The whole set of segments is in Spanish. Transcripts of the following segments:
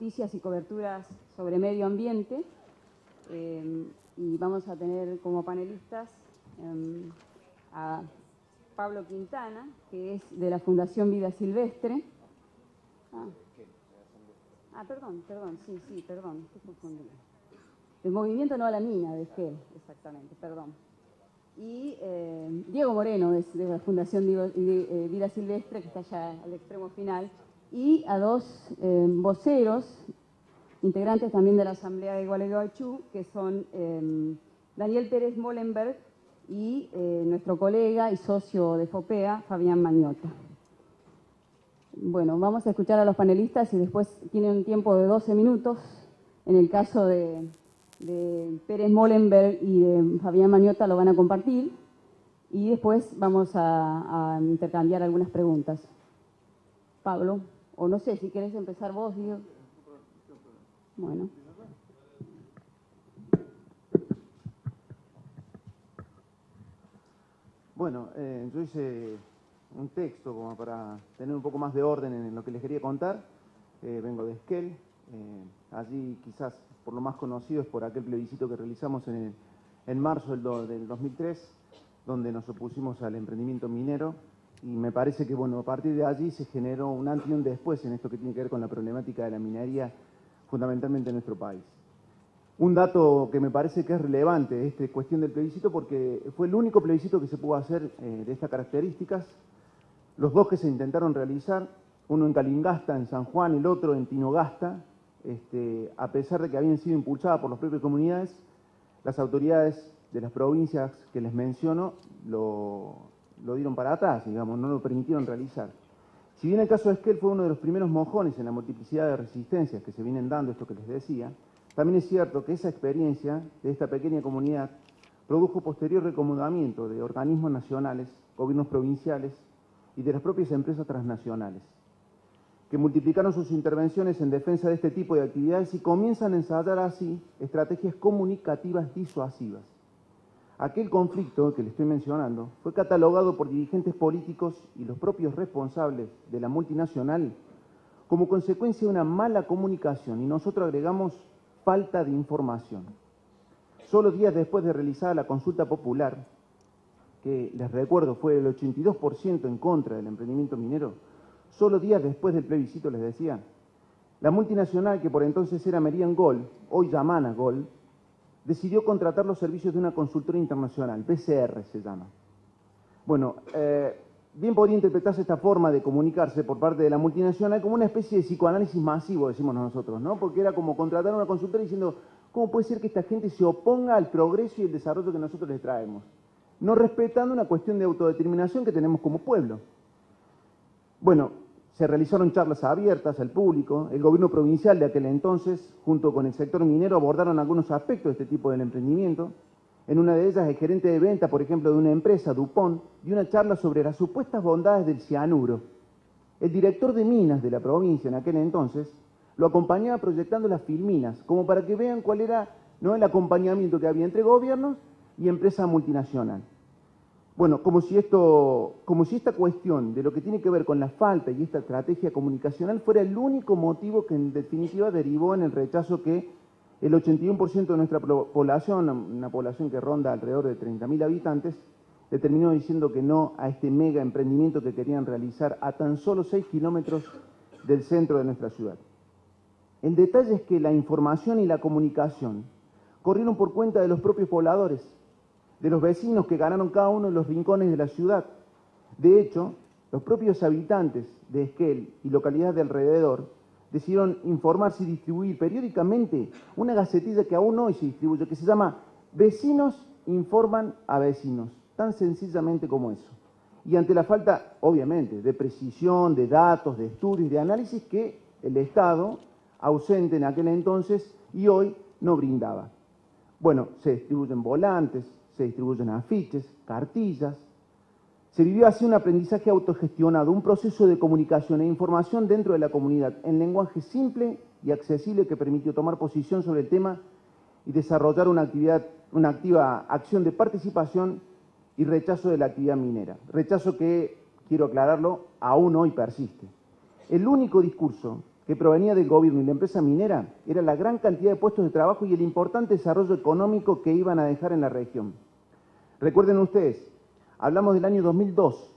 noticias y coberturas sobre medio ambiente. Y vamos a tener como panelistas a Pablo Quintana, que es de la Fundación Vida Silvestre. Perdón, estoy confundida. Del Movimiento No a la Mina, de Esquel, exactamente, perdón. Y Diego Moreno, de la Fundación Vida Silvestre, que está allá al extremo final, y a dos voceros, integrantes también de la Asamblea de Gualeguaychú, que son Daniel Pérez Molenberg y nuestro colega y socio de FOPEA, Fabián Mañota. Bueno, vamos a escuchar a los panelistas y después tienen un tiempo de 12 minutos. En el caso de Pérez Molenberg y de Fabián Mañota lo van a compartir y después vamos a intercambiar algunas preguntas. Pablo, o no sé si querés empezar vos, Diego. Bueno. Bueno, yo hice un texto como para tener un poco más de orden en lo que les quería contar. Vengo de Esquel. Allí quizás por lo más conocido es por aquel plebiscito que realizamos en marzo del 2003, donde nos opusimos al emprendimiento minero. Y me parece que, bueno, a partir de allí se generó un antes y un después en esto que tiene que ver con la problemática de la minería, fundamentalmente en nuestro país. Un dato que me parece que es relevante, esta cuestión del plebiscito, porque fue el único plebiscito que se pudo hacer de estas características. Los dos que se intentaron realizar, uno en Calingasta, en San Juan, el otro en Tinogasta, a pesar de que habían sido impulsadas por las propias comunidades, las autoridades de las provincias que les menciono lo dieron para atrás, digamos, no lo permitieron realizar. Si bien el caso de Esquel fue uno de los primeros mojones en la multiplicidad de resistencias que se vienen dando, esto que les decía, también es cierto que esa experiencia de esta pequeña comunidad produjo posterior recomendamiento de organismos nacionales, gobiernos provinciales y de las propias empresas transnacionales, que multiplicaron sus intervenciones en defensa de este tipo de actividades y comienzan a ensayar así estrategias comunicativas disuasivas. Aquel conflicto que le estoy mencionando fue catalogado por dirigentes políticos y los propios responsables de la multinacional como consecuencia de una mala comunicación, y nosotros agregamos falta de información. Solo días después de realizada la consulta popular, que les recuerdo fue el 82% en contra del emprendimiento minero, solo días después del plebiscito, les decía, la multinacional, que por entonces era Merian Gold, hoy Yamana Gold, decidió contratar los servicios de una consultora internacional, PCR se llama. Bueno, bien podría interpretarse esta forma de comunicarse por parte de la multinacional como una especie de psicoanálisis masivo, decimos nosotros, ¿no? Porque era como contratar a una consultora diciendo, ¿cómo puede ser que esta gente se oponga al progreso y el desarrollo que nosotros les traemos? No respetando una cuestión de autodeterminación que tenemos como pueblo. Bueno, se realizaron charlas abiertas al público. El gobierno provincial de aquel entonces, junto con el sector minero, abordaron algunos aspectos de este tipo del emprendimiento. En una de ellas, el gerente de venta, por ejemplo, de una empresa, DuPont, dio una charla sobre las supuestas bondades del cianuro. El director de minas de la provincia en aquel entonces lo acompañaba proyectando las filminas, como para que vean cuál era, ¿no?, el acompañamiento que había entre gobiernos y empresa multinacional. Bueno, como si esta cuestión de lo que tiene que ver con la falta y esta estrategia comunicacional fuera el único motivo que en definitiva derivó en el rechazo que el 81% de nuestra población, una población que ronda alrededor de 30.000 habitantes, determinó diciendo que no a este mega emprendimiento que querían realizar a tan solo 6 kilómetros del centro de nuestra ciudad. El detalle es que la información y la comunicación corrieron por cuenta de los propios pobladores, de los vecinos que ganaron cada uno de los rincones de la ciudad. De hecho, los propios habitantes de Esquel y localidades de alrededor decidieron informarse y distribuir periódicamente una gacetilla que aún hoy se distribuye, que se llama Vecinos informan a vecinos, tan sencillamente como eso. Y ante la falta, obviamente, de precisión, de datos, de estudios, de análisis que el Estado, ausente en aquel entonces y hoy, no brindaba. Bueno, se distribuyen volantes, se distribuyen afiches, cartillas. Se vivió así un aprendizaje autogestionado, un proceso de comunicación e información dentro de la comunidad, en lenguaje simple y accesible que permitió tomar posición sobre el tema y desarrollar una activa acción de participación y rechazo de la actividad minera. Rechazo que, quiero aclararlo, aún hoy persiste. El único discurso que que provenía del gobierno y la empresa minera era la gran cantidad de puestos de trabajo y el importante desarrollo económico que iban a dejar en la región. Recuerden ustedes, hablamos del año 2002,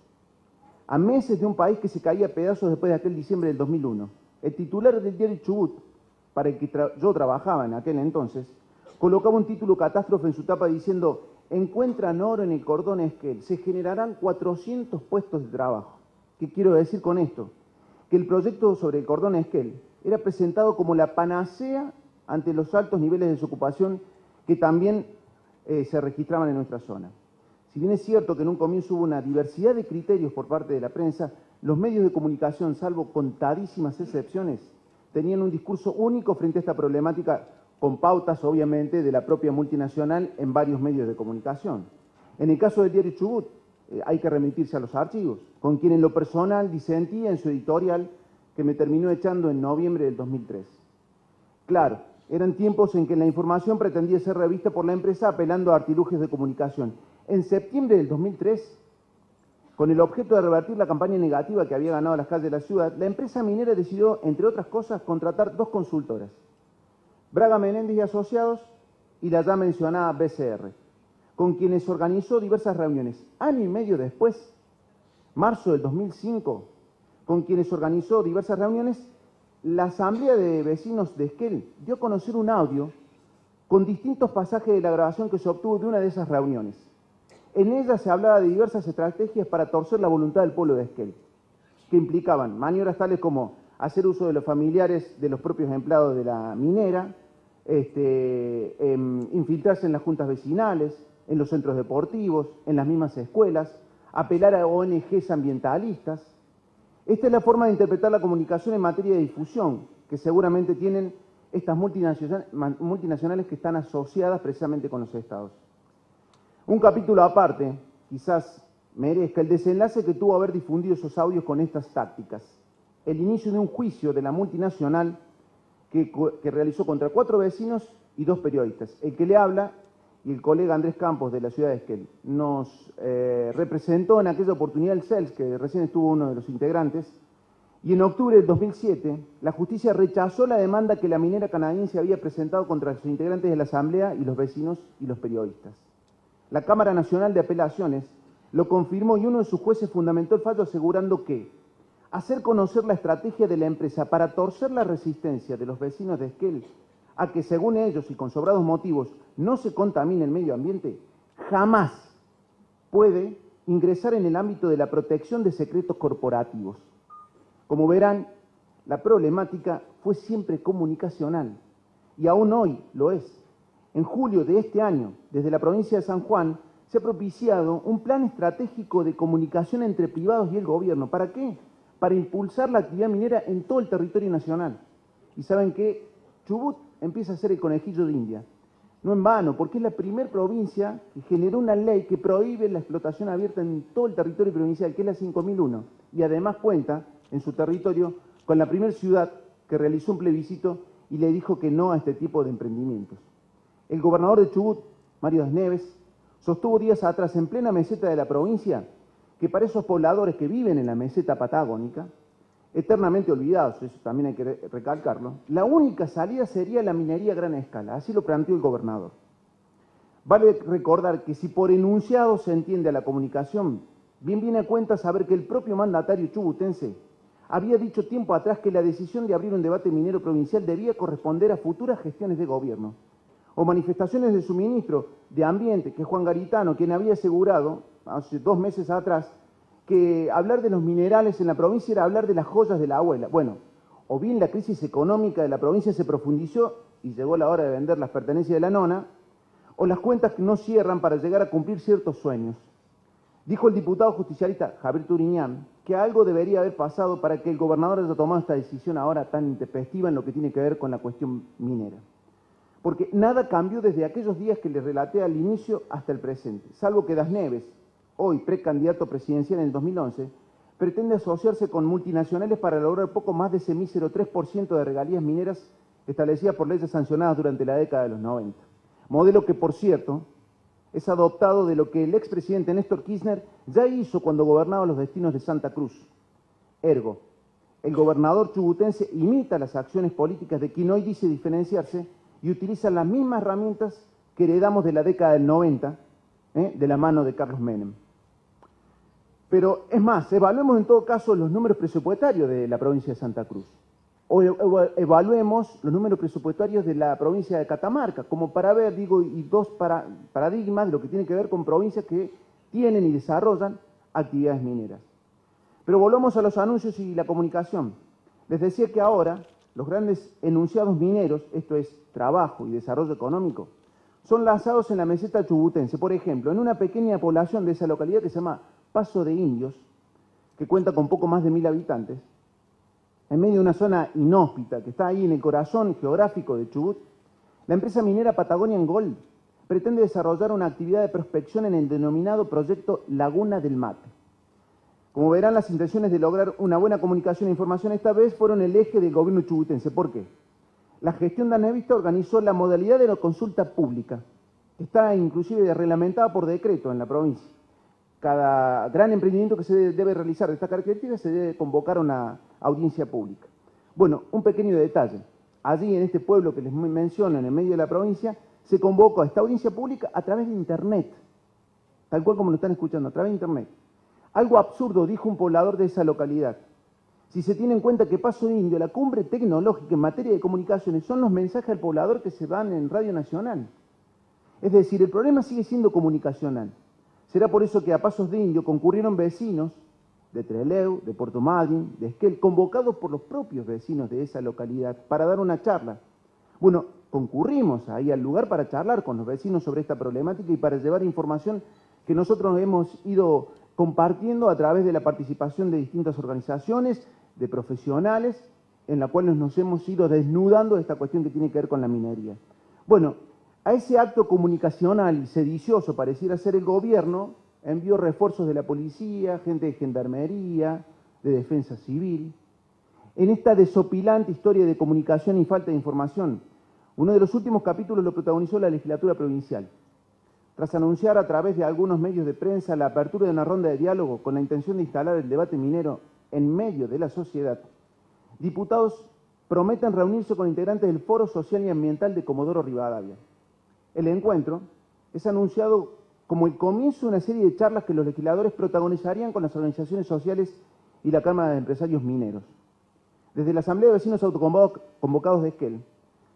a meses de un país que se caía a pedazos después de aquel diciembre del 2001. El titular del diario Chubut, para el que yo trabajaba en aquel entonces, colocaba un título catástrofe en su tapa diciendo: encuentran oro en el cordón Esquel, se generarán 400 puestos de trabajo. ¿Qué quiero decir con esto? Que el proyecto sobre el cordón Esquel era presentado como la panacea ante los altos niveles de desocupación que también se registraban en nuestra zona. Si bien es cierto que en un comienzo hubo una diversidad de criterios por parte de la prensa, los medios de comunicación, salvo contadísimas excepciones, tenían un discurso único frente a esta problemática, con pautas, obviamente, de la propia multinacional en varios medios de comunicación. En el caso del diario Chubut, hay que remitirse a los archivos, con quien en lo personal disentía en su editorial que me terminó echando en noviembre del 2003. Claro, eran tiempos en que la información pretendía ser revista por la empresa apelando a artilugios de comunicación. En septiembre del 2003, con el objeto de revertir la campaña negativa que había ganado las calles de la ciudad, la empresa minera decidió, entre otras cosas, contratar 2 consultoras, Braga Menéndez y Asociados y la ya mencionada BCR, con quienes organizó diversas reuniones. Año y medio después, marzo del 2005, con quienes organizó diversas reuniones, la Asamblea de Vecinos de Esquel dio a conocer un audio con distintos pasajes de la grabación que se obtuvo de una de esas reuniones. En ella se hablaba de diversas estrategias para torcer la voluntad del pueblo de Esquel, que implicaban maniobras tales como hacer uso de los familiares de los propios empleados de la minera, infiltrarse en las juntas vecinales, en los centros deportivos, en las mismas escuelas, apelar a ONGs ambientalistas. Esta es la forma de interpretar la comunicación en materia de difusión, que seguramente tienen estas multinacionales que están asociadas precisamente con los estados. Un capítulo aparte, quizás merezca el desenlace que tuvo haber difundido esos audios con estas tácticas. El inicio de un juicio de la multinacional que realizó contra 4 vecinos y 2 periodistas. El que le habla y el colega Andrés Campos de la ciudad de Esquel nos representó en aquella oportunidad el CELS, que recién estuvo uno de los integrantes, y en octubre del 2007 la justicia rechazó la demanda que la minera canadiense había presentado contra los integrantes de la asamblea y los vecinos y los periodistas. La Cámara Nacional de Apelaciones lo confirmó y uno de sus jueces fundamentó el fallo asegurando que hacer conocer la estrategia de la empresa para torcer la resistencia de los vecinos de Esquel a que, según ellos y con sobrados motivos, no se contamine el medio ambiente, jamás puede ingresar en el ámbito de la protección de secretos corporativos. Como verán, la problemática fue siempre comunicacional y aún hoy lo es. En julio de este año, desde la provincia de San Juan, se ha propiciado un plan estratégico de comunicación entre privados y el gobierno. ¿Para qué? Para impulsar la actividad minera en todo el territorio nacional. Y saben que Chubut empieza a ser el conejillo de India. No en vano, porque es la primera provincia que generó una ley que prohíbe la explotación abierta en todo el territorio provincial, que es la 5001, y además cuenta en su territorio con la primera ciudad que realizó un plebiscito y le dijo que no a este tipo de emprendimientos. El gobernador de Chubut, Mario Das Neves, sostuvo días atrás en plena meseta de la provincia que para esos pobladores que viven en la meseta patagónica, eternamente olvidados, eso también hay que recalcarlo, la única salida sería la minería a gran escala, así lo planteó el gobernador. Vale recordar que si por enunciado se entiende a la comunicación, bien viene a cuenta saber que el propio mandatario chubutense había dicho tiempo atrás que la decisión de abrir un debate minero provincial debía corresponder a futuras gestiones de gobierno, o manifestaciones de su ministro de Ambiente, que es Juan Garitano, quien había asegurado hace 2 meses atrás que hablar de los minerales en la provincia era hablar de las joyas de la abuela. Bueno, o bien la crisis económica de la provincia se profundizó y llegó la hora de vender las pertenencias de la nona, o las cuentas que no cierran para llegar a cumplir ciertos sueños. Dijo el diputado justicialista Javier Turiñán que algo debería haber pasado para que el gobernador haya tomado esta decisión ahora tan intempestiva en lo que tiene que ver con la cuestión minera. Porque nada cambió desde aquellos días que les relaté al inicio hasta el presente, salvo que Das Neves, hoy precandidato presidencial en el 2011, pretende asociarse con multinacionales para lograr poco más de ese mísero 3% de regalías mineras establecidas por leyes sancionadas durante la década de los 90. Modelo que, por cierto, es adoptado de lo que el expresidente Néstor Kirchner ya hizo cuando gobernaba los destinos de Santa Cruz. Ergo, el gobernador chubutense imita las acciones políticas de quien hoy dice diferenciarse y utiliza las mismas herramientas que heredamos de la década del 90, de la mano de Carlos Menem. Pero es más, evaluemos en todo caso los números presupuestarios de la provincia de Santa Cruz. O evaluemos los números presupuestarios de la provincia de Catamarca, como para ver, digo, y dos paradigmas de lo que tiene que ver con provincias que tienen y desarrollan actividades mineras. Pero volvamos a los anuncios y la comunicación. Les decía que ahora los grandes enunciados mineros, esto es trabajo y desarrollo económico, son lanzados en la meseta chubutense. Por ejemplo, en una pequeña población de esa localidad que se llama Paso de Indios, que cuenta con poco más de 1000 habitantes, en medio de una zona inhóspita que está ahí en el corazón geográfico de Chubut, la empresa minera Patagonian Gold pretende desarrollar una actividad de prospección en el denominado proyecto Laguna del Mate. Como verán, las intenciones de lograr una buena comunicación e información esta vez fueron el eje del gobierno chubutense. ¿Por qué? La gestión de Anevista organizó la modalidad de la consulta pública, que está inclusive reglamentada por decreto en la provincia. Cada gran emprendimiento que se debe realizar de estas características se debe convocar a una audiencia pública. Bueno, un pequeño detalle. Allí, en este pueblo que les menciono, en el medio de la provincia, se convocó a esta audiencia pública a través de Internet, tal cual como lo están escuchando, a través de Internet. Algo absurdo, dijo un poblador de esa localidad. Si se tiene en cuenta que Paso Indio, la cumbre tecnológica en materia de comunicaciones, son los mensajes al poblador que se van en Radio Nacional. Es decir, el problema sigue siendo comunicacional. Será por eso que a Pasos de Indio concurrieron vecinos de Trelew, de Puerto Madryn, de Esquel, convocados por los propios vecinos de esa localidad para dar una charla. Bueno, concurrimos ahí al lugar para charlar con los vecinos sobre esta problemática y para llevar información que nosotros hemos ido compartiendo a través de la participación de distintas organizaciones, de profesionales, en la cual nos hemos ido desnudando de esta cuestión que tiene que ver con la minería. Bueno, a ese acto comunicacional y sedicioso pareciera ser el gobierno, envió refuerzos de la policía, gente de gendarmería, de defensa civil. En esta desopilante historia de comunicación y falta de información, uno de los últimos capítulos lo protagonizó la legislatura provincial. Tras anunciar a través de algunos medios de prensa la apertura de una ronda de diálogo con la intención de instalar el debate minero en medio de la sociedad, diputados prometen reunirse con integrantes del Foro Social y Ambiental de Comodoro Rivadavia. El encuentro es anunciado como el comienzo de una serie de charlas que los legisladores protagonizarían con las organizaciones sociales y la Cámara de Empresarios Mineros. Desde la Asamblea de Vecinos Autoconvocados de Esquel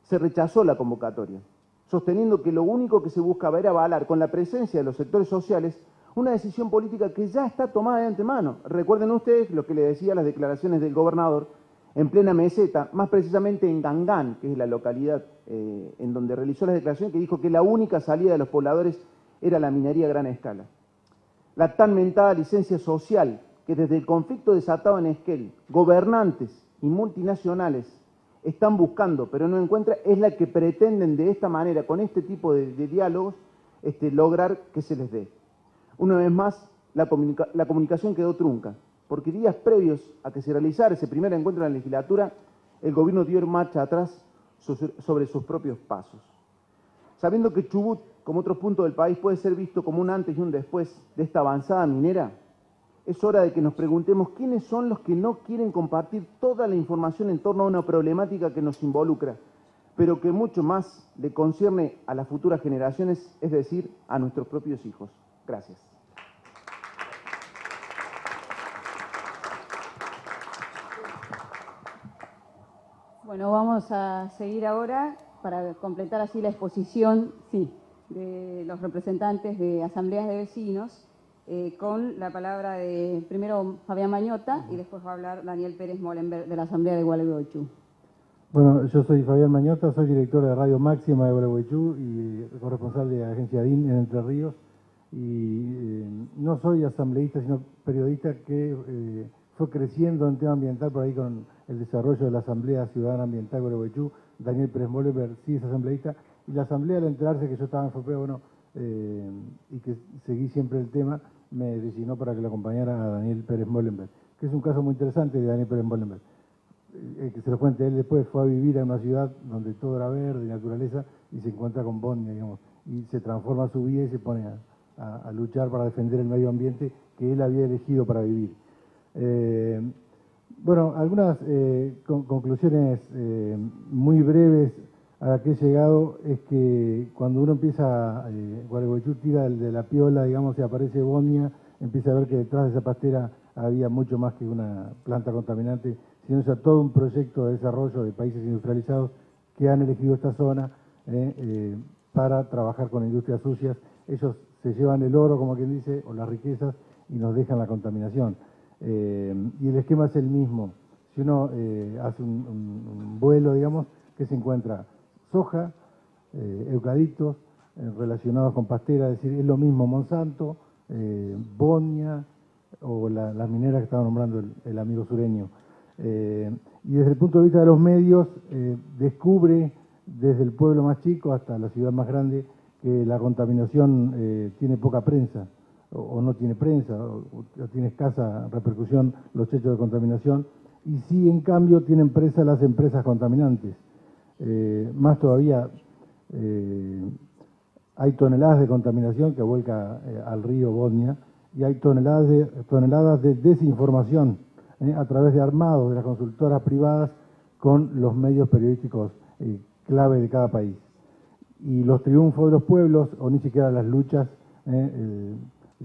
se rechazó la convocatoria, sosteniendo que lo único que se buscaba era avalar con la presencia de los sectores sociales una decisión política que ya está tomada de antemano. Recuerden ustedes lo que le decía las declaraciones del gobernador en plena meseta, más precisamente en Gangán, que es la localidad en donde realizó las declaraciones, que dijo que la única salida de los pobladores era la minería a gran escala. La tan mentada licencia social que desde el conflicto desatado en Esquel, gobernantes y multinacionales están buscando, pero no encuentran, es la que pretenden de esta manera, con este tipo de diálogos, lograr que se les dé. Una vez más, la comunicación quedó trunca, porque días previos a que se realizara ese primer encuentro en la legislatura, el gobierno dio marcha atrás sobre sus propios pasos. Sabiendo que Chubut, como otros puntos del país, puede ser visto como un antes y un después de esta avanzada minera, es hora de que nos preguntemos quiénes son los que no quieren compartir toda la información en torno a una problemática que nos involucra, pero que mucho más le concierne a las futuras generaciones, es decir, a nuestros propios hijos. Gracias. Bueno, vamos a seguir ahora para completar así la exposición, de los representantes de asambleas de vecinos, con la palabra de primero Fabián Mañota y después va a hablar Daniel Pérez Molenberg de la Asamblea de Gualeguaychú. Bueno, yo soy Fabián Mañota, soy director de Radio Máxima de Gualeguaychú y corresponsal de Agencia DIN en Entre Ríos. Y no soy asambleísta, sino periodista que fue creciendo en tema ambiental por ahí con el desarrollo de la Asamblea Ciudadana Ambiental de Gualeguaychú. Daniel Pérez Molenberg sí es asambleísta. Y la Asamblea, al enterarse que yo estaba en FOPEA, y que seguí siempre el tema, me designó para que lo acompañara a Daniel Pérez Molenberg, que es un caso muy interesante de Daniel Pérez Molenberg. Que se lo cuente, él después fue a vivir a una ciudad donde todo era verde y naturaleza y se encuentra con Bonnia, digamos, y se transforma su vida y se pone a luchar para defender el medio ambiente que él había elegido para vivir. Bueno, algunas conclusiones muy breves a las que he llegado es que cuando uno empieza, Gualeguaychú tira de la piola, digamos, y aparece Bonia, empieza a ver que detrás de esa pastera había mucho más que una planta contaminante, sino ya todo un proyecto de desarrollo de países industrializados que han elegido esta zona para trabajar con industrias sucias. Ellos se llevan el oro, como quien dice, o las riquezas, y nos dejan la contaminación. Y el esquema es el mismo. Si uno hace un vuelo, digamos, que se encuentra soja, eucaliptos relacionados con pastera, es decir, es lo mismo Monsanto, Bonia o las mineras que estaba nombrando el amigo sureño. Y desde el punto de vista de los medios, descubre desde el pueblo más chico hasta la ciudad más grande que la contaminación tiene poca prensa o no tiene prensa o tiene escasa repercusión los hechos de contaminación, y sí en cambio tienen presa las empresas contaminantes. Más todavía, hay toneladas de contaminación que vuelca al río Bonia, y hay toneladas de desinformación a través de armados de las consultoras privadas con los medios periodísticos clave de cada país. Y los triunfos de los pueblos, o ni siquiera las luchas,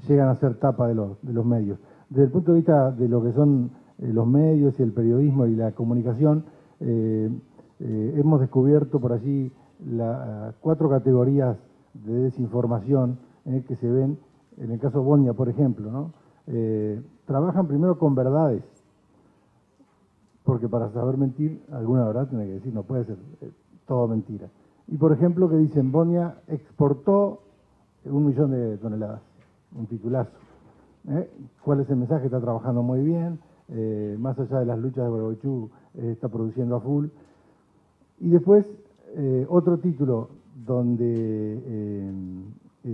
llegan a ser tapa de los medios. Desde el punto de vista de lo que son los medios y el periodismo y la comunicación, hemos descubierto por allí 4 categorías de desinformación que se ven en el caso Bonia, por ejemplo, ¿no? Trabajan primero con verdades, porque para saber mentir, alguna verdad tiene que decir, no puede ser todo mentira. Y por ejemplo, que dicen, Bonia exportó 1 millón de toneladas, un titulazo. ¿Cuál es el mensaje? Está trabajando muy bien, más allá de las luchas de Gualeguaychú, está produciendo a full. Y después, otro título donde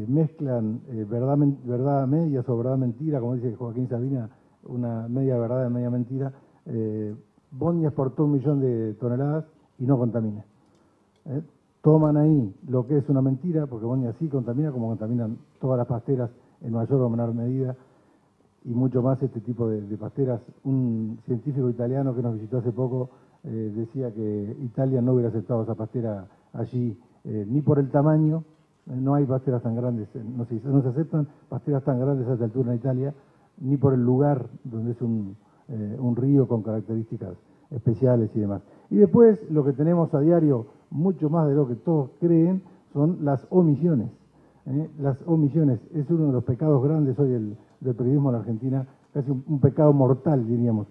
mezclan verdad media o verdad mentira, como dice Joaquín Sabina, una media verdad y media mentira. Bonia exportó 1 millón de toneladas y no contamina. Toman ahí lo que es una mentira, porque Bonia sí contamina, como contaminan todas las pasteras en mayor o menor medida, y mucho más este tipo de pasteras. Un científico italiano que nos visitó hace poco decía que Italia no hubiera aceptado esa pastera allí, ni por el tamaño, no hay pasteras tan grandes, no se aceptan pasteras tan grandes a esta altura en Italia, ni por el lugar donde es un río con características especiales y demás. Y después lo que tenemos a diario, mucho más de lo que todos creen, son las omisiones. Las omisiones es uno de los pecados grandes hoy del periodismo en la Argentina, casi un pecado mortal, diríamos,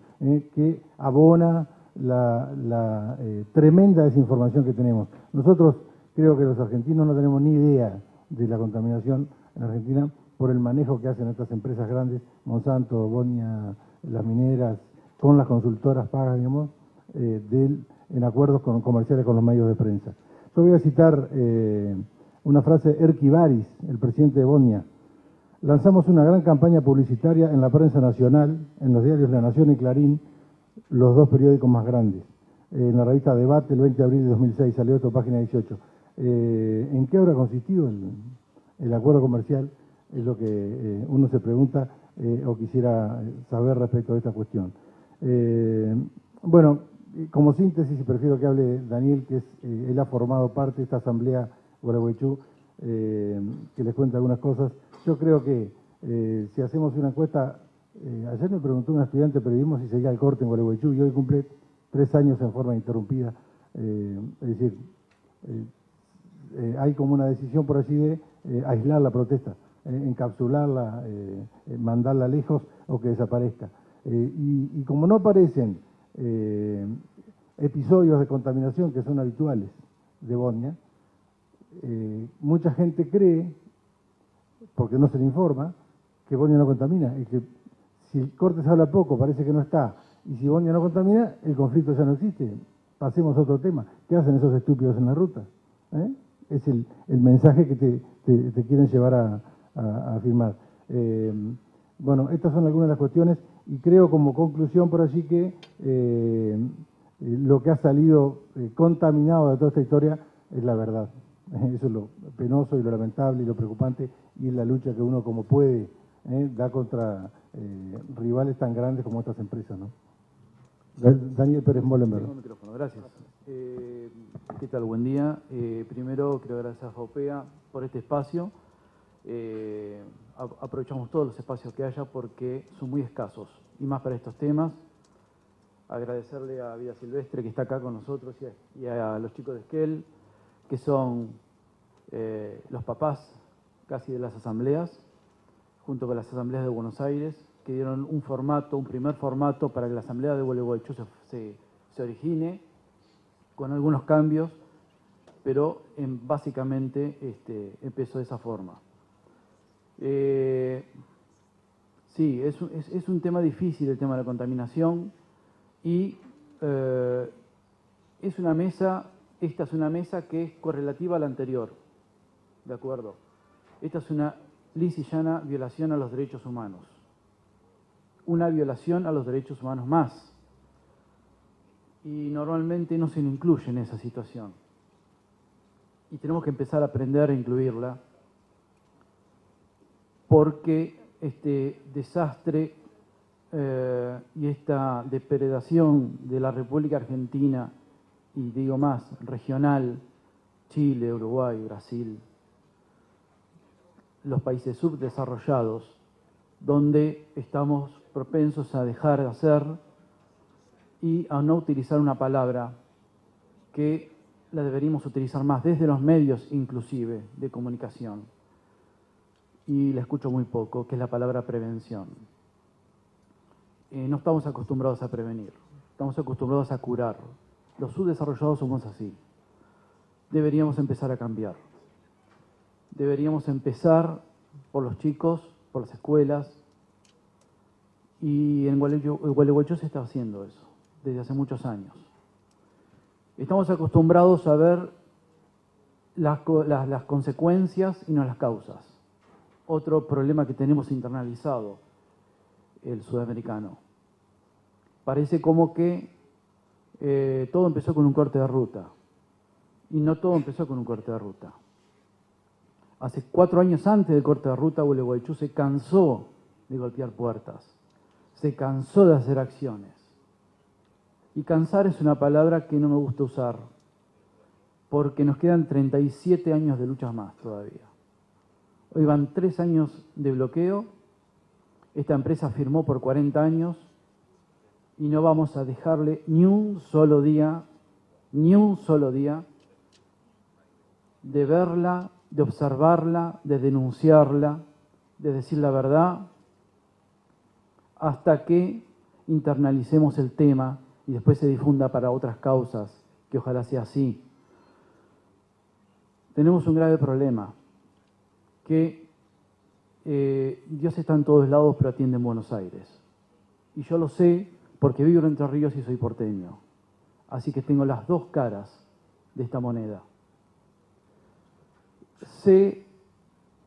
que abona la tremenda desinformación que tenemos. Nosotros creo que los argentinos no tenemos ni idea de la contaminación en Argentina por el manejo que hacen estas empresas grandes, Monsanto, Bonia, las mineras, con las consultoras pagas, digamos, en acuerdos comerciales con los medios de prensa. Yo voy a citar una frase de Erky Baris, el presidente de Bonia. Lanzamos una gran campaña publicitaria en la prensa nacional, en los diarios La Nación y Clarín, los 2 periódicos más grandes. En la revista Debate, el 20 de abril de 2006, salió esto, página 18. ¿En qué habrá consistido el acuerdo comercial? Es lo que uno se pregunta o quisiera saber respecto a esta cuestión. Bueno, como síntesis, y prefiero que hable Daniel, que él ha formado parte de esta asamblea Gualeguaychú, que les cuente algunas cosas. Yo creo que si hacemos una encuesta, ayer me preguntó una estudiante de periodismo si seguía el corte en Gualeguaychú, y hoy cumple 3 años en forma interrumpida. Es decir, hay como una decisión por allí de aislar la protesta, encapsularla, mandarla lejos o que desaparezca. Y como no aparecen episodios de contaminación que son habituales de Bonia, mucha gente cree, porque no se le informa, que Bonia no contamina, y que si el corte se habla poco, parece que no está, y si Bonia no contamina, el conflicto ya no existe. Pasemos a otro tema. ¿Qué hacen esos estúpidos en la ruta? Es el mensaje que te quieren llevar a afirmar. Bueno, estas son algunas de las cuestiones, y creo como conclusión por allí que lo que ha salido contaminado de toda esta historia es la verdad. Eso es lo penoso y lo lamentable y lo preocupante, y es la lucha que uno como puede da contra rivales tan grandes como estas empresas, ¿no? Daniel Pérez Molenberg. Tengo micrófono, gracias. ¿Qué tal? Buen día. Primero quiero agradecer a FAUPEA por este espacio. Aprovechamos todos los espacios que haya porque son muy escasos, y más para estos temas. Agradecerle a Vida Silvestre, que está acá con nosotros, y a los chicos de Esquel, que son los papás casi de las asambleas, junto con las asambleas de Buenos Aires, que dieron un primer formato para que la asamblea de Gualeguaychú se origine, con algunos cambios, pero básicamente empezó de esa forma. Sí, es un tema difícil el tema de la contaminación, y esta es una mesa que es correlativa a la anterior, ¿de acuerdo? Esta es una lisa y llana violación a los derechos humanos. Una violación a los derechos humanos más. Y normalmente no se nos incluye en esa situación. Y tenemos que empezar a aprender a incluirla, porque este desastre y esta depredación de la República Argentina, y digo más, regional, Chile, Uruguay, Brasil, los países subdesarrollados, donde estamos propensos a dejar de hacer y a no utilizar una palabra que la deberíamos utilizar más desde los medios inclusive de comunicación, y la escucho muy poco, que es la palabra prevención. No estamos acostumbrados a prevenir, estamos acostumbrados a curar. Los subdesarrollados somos así. Deberíamos empezar a cambiar. Deberíamos empezar por los chicos, por las escuelas, y en Gualeguaychú se está haciendo eso desde hace muchos años. Estamos acostumbrados a ver las consecuencias y no las causas. Otro problema que tenemos internalizado, el sudamericano. Parece como que todo empezó con un corte de ruta, y no todo empezó con un corte de ruta. Hace 4 años antes del corte de ruta, Gualeguaychú se cansó de golpear puertas, se cansó de hacer acciones. Y cansar es una palabra que no me gusta usar, porque nos quedan 37 años de luchas más todavía. Hoy van 3 años de bloqueo, esta empresa firmó por 40 años, y no vamos a dejarle ni un solo día de verla, de observarla, de denunciarla, de decir la verdad, hasta que internalicemos el tema y después se difunda para otras causas, que ojalá sea así. Tenemos un grave problema, que Dios está en todos lados, pero atiende en Buenos Aires. Y yo lo sé porque vivo en Entre Ríos y soy porteño. Así que tengo las dos caras de esta moneda. Sé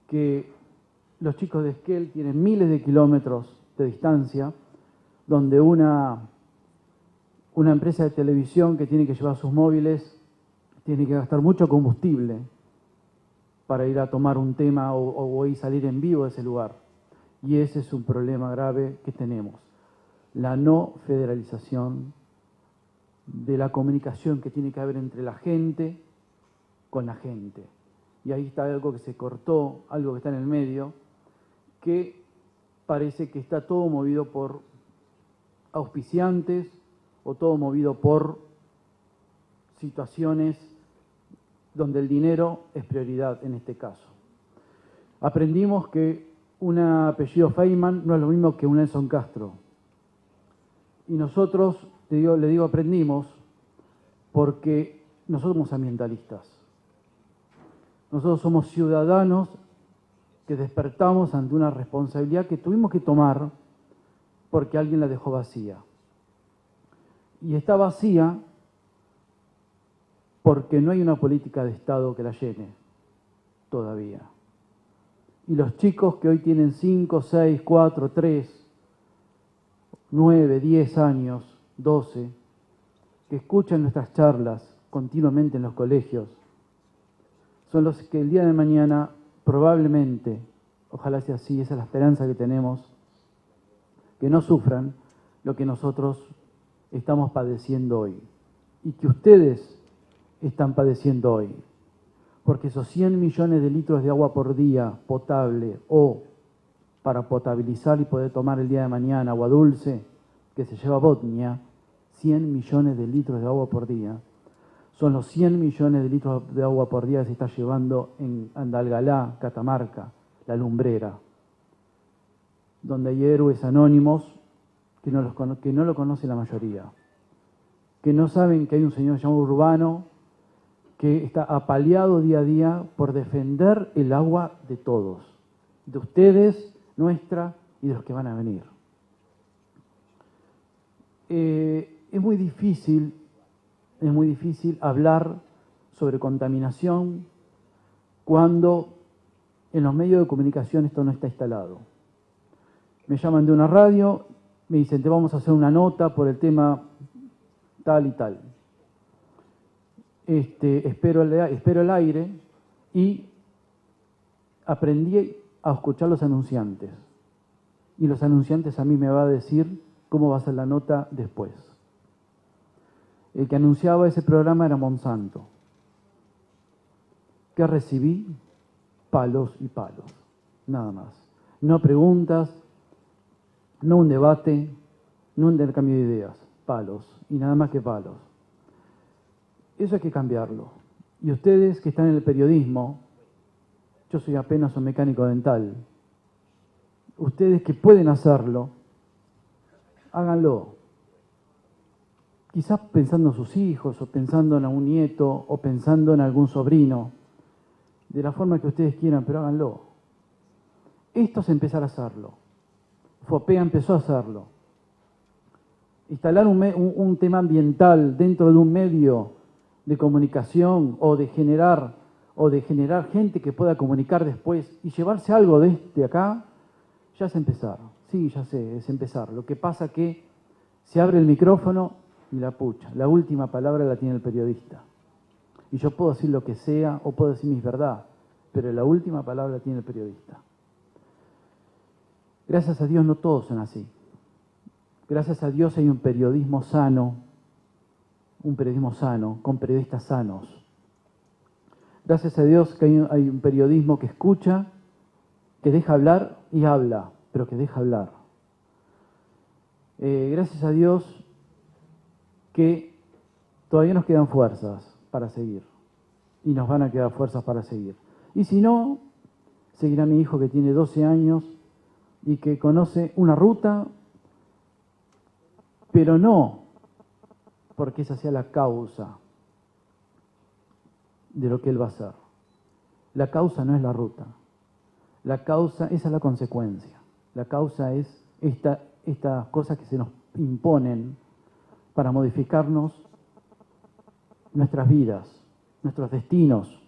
que los chicos de Esquel tienen miles de kilómetros de distancia, donde una empresa de televisión que tiene que llevar sus móviles tiene que gastar mucho combustible para ir a tomar un tema o ir a salir en vivo de ese lugar. Y ese es un problema grave que tenemos. La no federalización de la comunicación que tiene que haber entre la gente con la gente. Y ahí está algo que se cortó, algo que está en el medio, que parece que está todo movido por auspiciantes o todo movido por situaciones donde el dinero es prioridad en este caso. Aprendimos que un apellido Feynman no es lo mismo que un Nelson Castro. Y nosotros, le digo aprendimos, porque nosotros somos ambientalistas. Nosotros somos ciudadanos que despertamos ante una responsabilidad que tuvimos que tomar porque alguien la dejó vacía. Y está vacía porque no hay una política de Estado que la llene todavía. Y los chicos que hoy tienen 5, 6, 4, 3, 9, 10 años, 12, que escuchan nuestras charlas continuamente en los colegios, son los que el día de mañana probablemente, ojalá sea así, esa es la esperanza que tenemos, que no sufran lo que nosotros estamos padeciendo hoy y que ustedes están padeciendo hoy. Porque esos 100 millones de litros de agua por día potable o para potabilizar y poder tomar el día de mañana agua dulce que se lleva Botnia, 100 millones de litros de agua por día, son los 100 millones de litros de agua por día que se está llevando en Andalgalá, Catamarca, La Lumbrera, donde hay héroes anónimos que no lo conoce la mayoría, que no saben que hay un señor llamado Urbano que está apaleado día a día por defender el agua de todos, de ustedes, nuestra y de los que van a venir. Es muy difícil hablar sobre contaminación cuando en los medios de comunicación esto no está instalado. Me llaman de una radio, me dicen, te vamos a hacer una nota por el tema tal y tal. Espero el aire y aprendí a escuchar los anunciantes. Y los anunciantes a mí me van a decir cómo va a ser la nota después. El que anunciaba ese programa era Monsanto. ¿Qué recibí? Palos y palos, nada más. No preguntas, no un debate, no un intercambio de ideas, palos, y nada más que palos. Eso hay que cambiarlo. Y ustedes que están en el periodismo, yo soy apenas un mecánico dental, ustedes que pueden hacerlo, háganlo. Quizás pensando en sus hijos, o pensando en algún nieto, o pensando en algún sobrino, de la forma que ustedes quieran, pero háganlo. Esto es empezar a hacerlo. FOPEA empezó a hacerlo. Instalar un tema ambiental dentro de un medio de comunicación o de generar gente que pueda comunicar después y llevarse algo de acá, ya es empezar. Sí, ya sé, es empezar. Lo que pasa que se abre el micrófono y la pucha. La última palabra la tiene el periodista. Y yo puedo decir lo que sea o puedo decir mis verdades, pero la última palabra la tiene el periodista. Gracias a Dios no todos son así. Gracias a Dios hay un periodismo sano, con periodistas sanos. Gracias a Dios que hay un periodismo que escucha, que deja hablar y habla, pero que deja hablar. Gracias a Dios que todavía nos quedan fuerzas para seguir y nos van a quedar fuerzas para seguir. Y si no, seguirá mi hijo que tiene 12 años y que conoce una ruta, pero no porque esa sea la causa de lo que él va a hacer. La causa no es la ruta. La causa, esa es la consecuencia. La causa es estas cosas que se nos imponen para modificarnos nuestras vidas, nuestros destinos.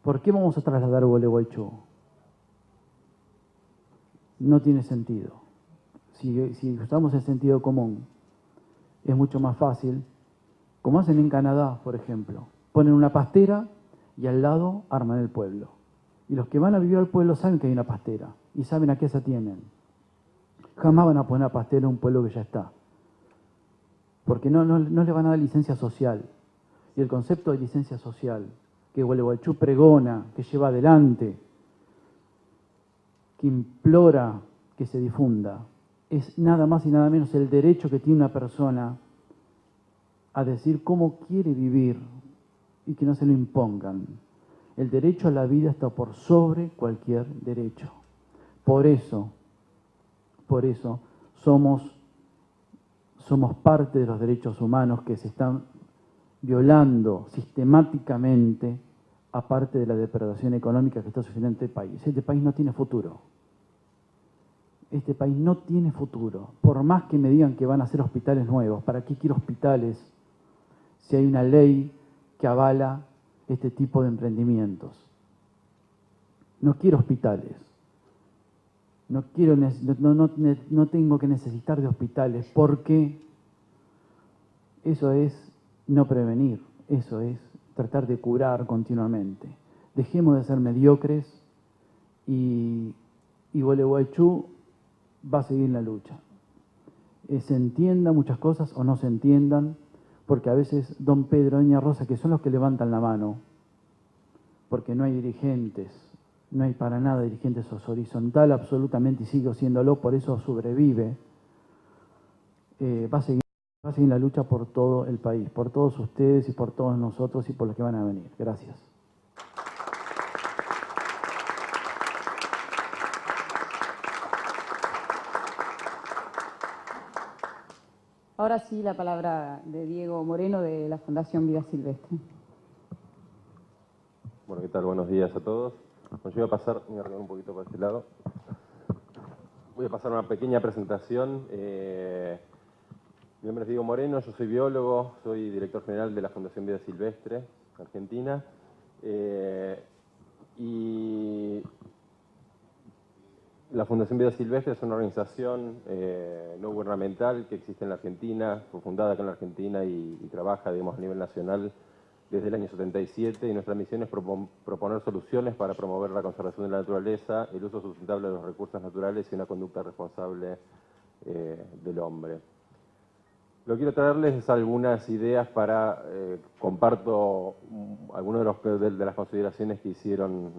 ¿Por qué vamos a trasladar a Gualeguaychú? No tiene sentido. Si usamos el sentido común, es mucho más fácil, como hacen en Canadá, por ejemplo. Ponen una pastera y al lado arman el pueblo. Y los que van a vivir al pueblo saben que hay una pastera y saben a qué se atienen. Jamás van a poner una pastera a un pueblo que ya está. Porque no le van a dar licencia social. Y el concepto de licencia social que Gualeguaychú pregona, que lleva adelante, que implora que se difunda, es nada más y nada menos el derecho que tiene una persona a decir cómo quiere vivir y que no se lo impongan. El derecho a la vida está por sobre cualquier derecho. Por eso somos parte de los derechos humanos que se están violando sistemáticamente, aparte de la depredación económica que está sufriendo este país. Este país no tiene futuro. Este país no tiene futuro. Por más que me digan que van a hacer hospitales nuevos, ¿para qué quiero hospitales si hay una ley que avala este tipo de emprendimientos? No quiero hospitales. No tengo que necesitar de hospitales porque eso es no prevenir, eso es tratar de curar continuamente. Dejemos de ser mediocres y Gualeguaychú va a seguir en la lucha. se entiendan muchas cosas o no se entiendan, porque a veces don Pedro, doña Rosa, que son los que levantan la mano, porque no hay dirigentes, no hay para nada dirigentes horizontal absolutamente y sigue siéndolo, por eso sobrevive, va a seguir la lucha por todo el país, por todos ustedes y por todos nosotros y por los que van a venir. Gracias. Ahora sí, la palabra de Diego Moreno de la Fundación Vida Silvestre. Bueno, ¿qué tal? Buenos días a todos. Bueno, yo voy a pasar, voy a arreglar un poquito para este lado. Voy a pasar una pequeña presentación. Mi nombre es Diego Moreno, yo soy biólogo, soy director general de la Fundación Vida Silvestre, Argentina. Y la Fundación Vida Silvestre es una organización no gubernamental que existe en la Argentina, fue fundada acá en la Argentina y trabaja, digamos, a nivel nacional desde el año 77, y nuestra misión es proponer soluciones para promover la conservación de la naturaleza, el uso sustentable de los recursos naturales y una conducta responsable del hombre. Lo que quiero traerles es algunas ideas para, comparto algunas de las consideraciones que hicieron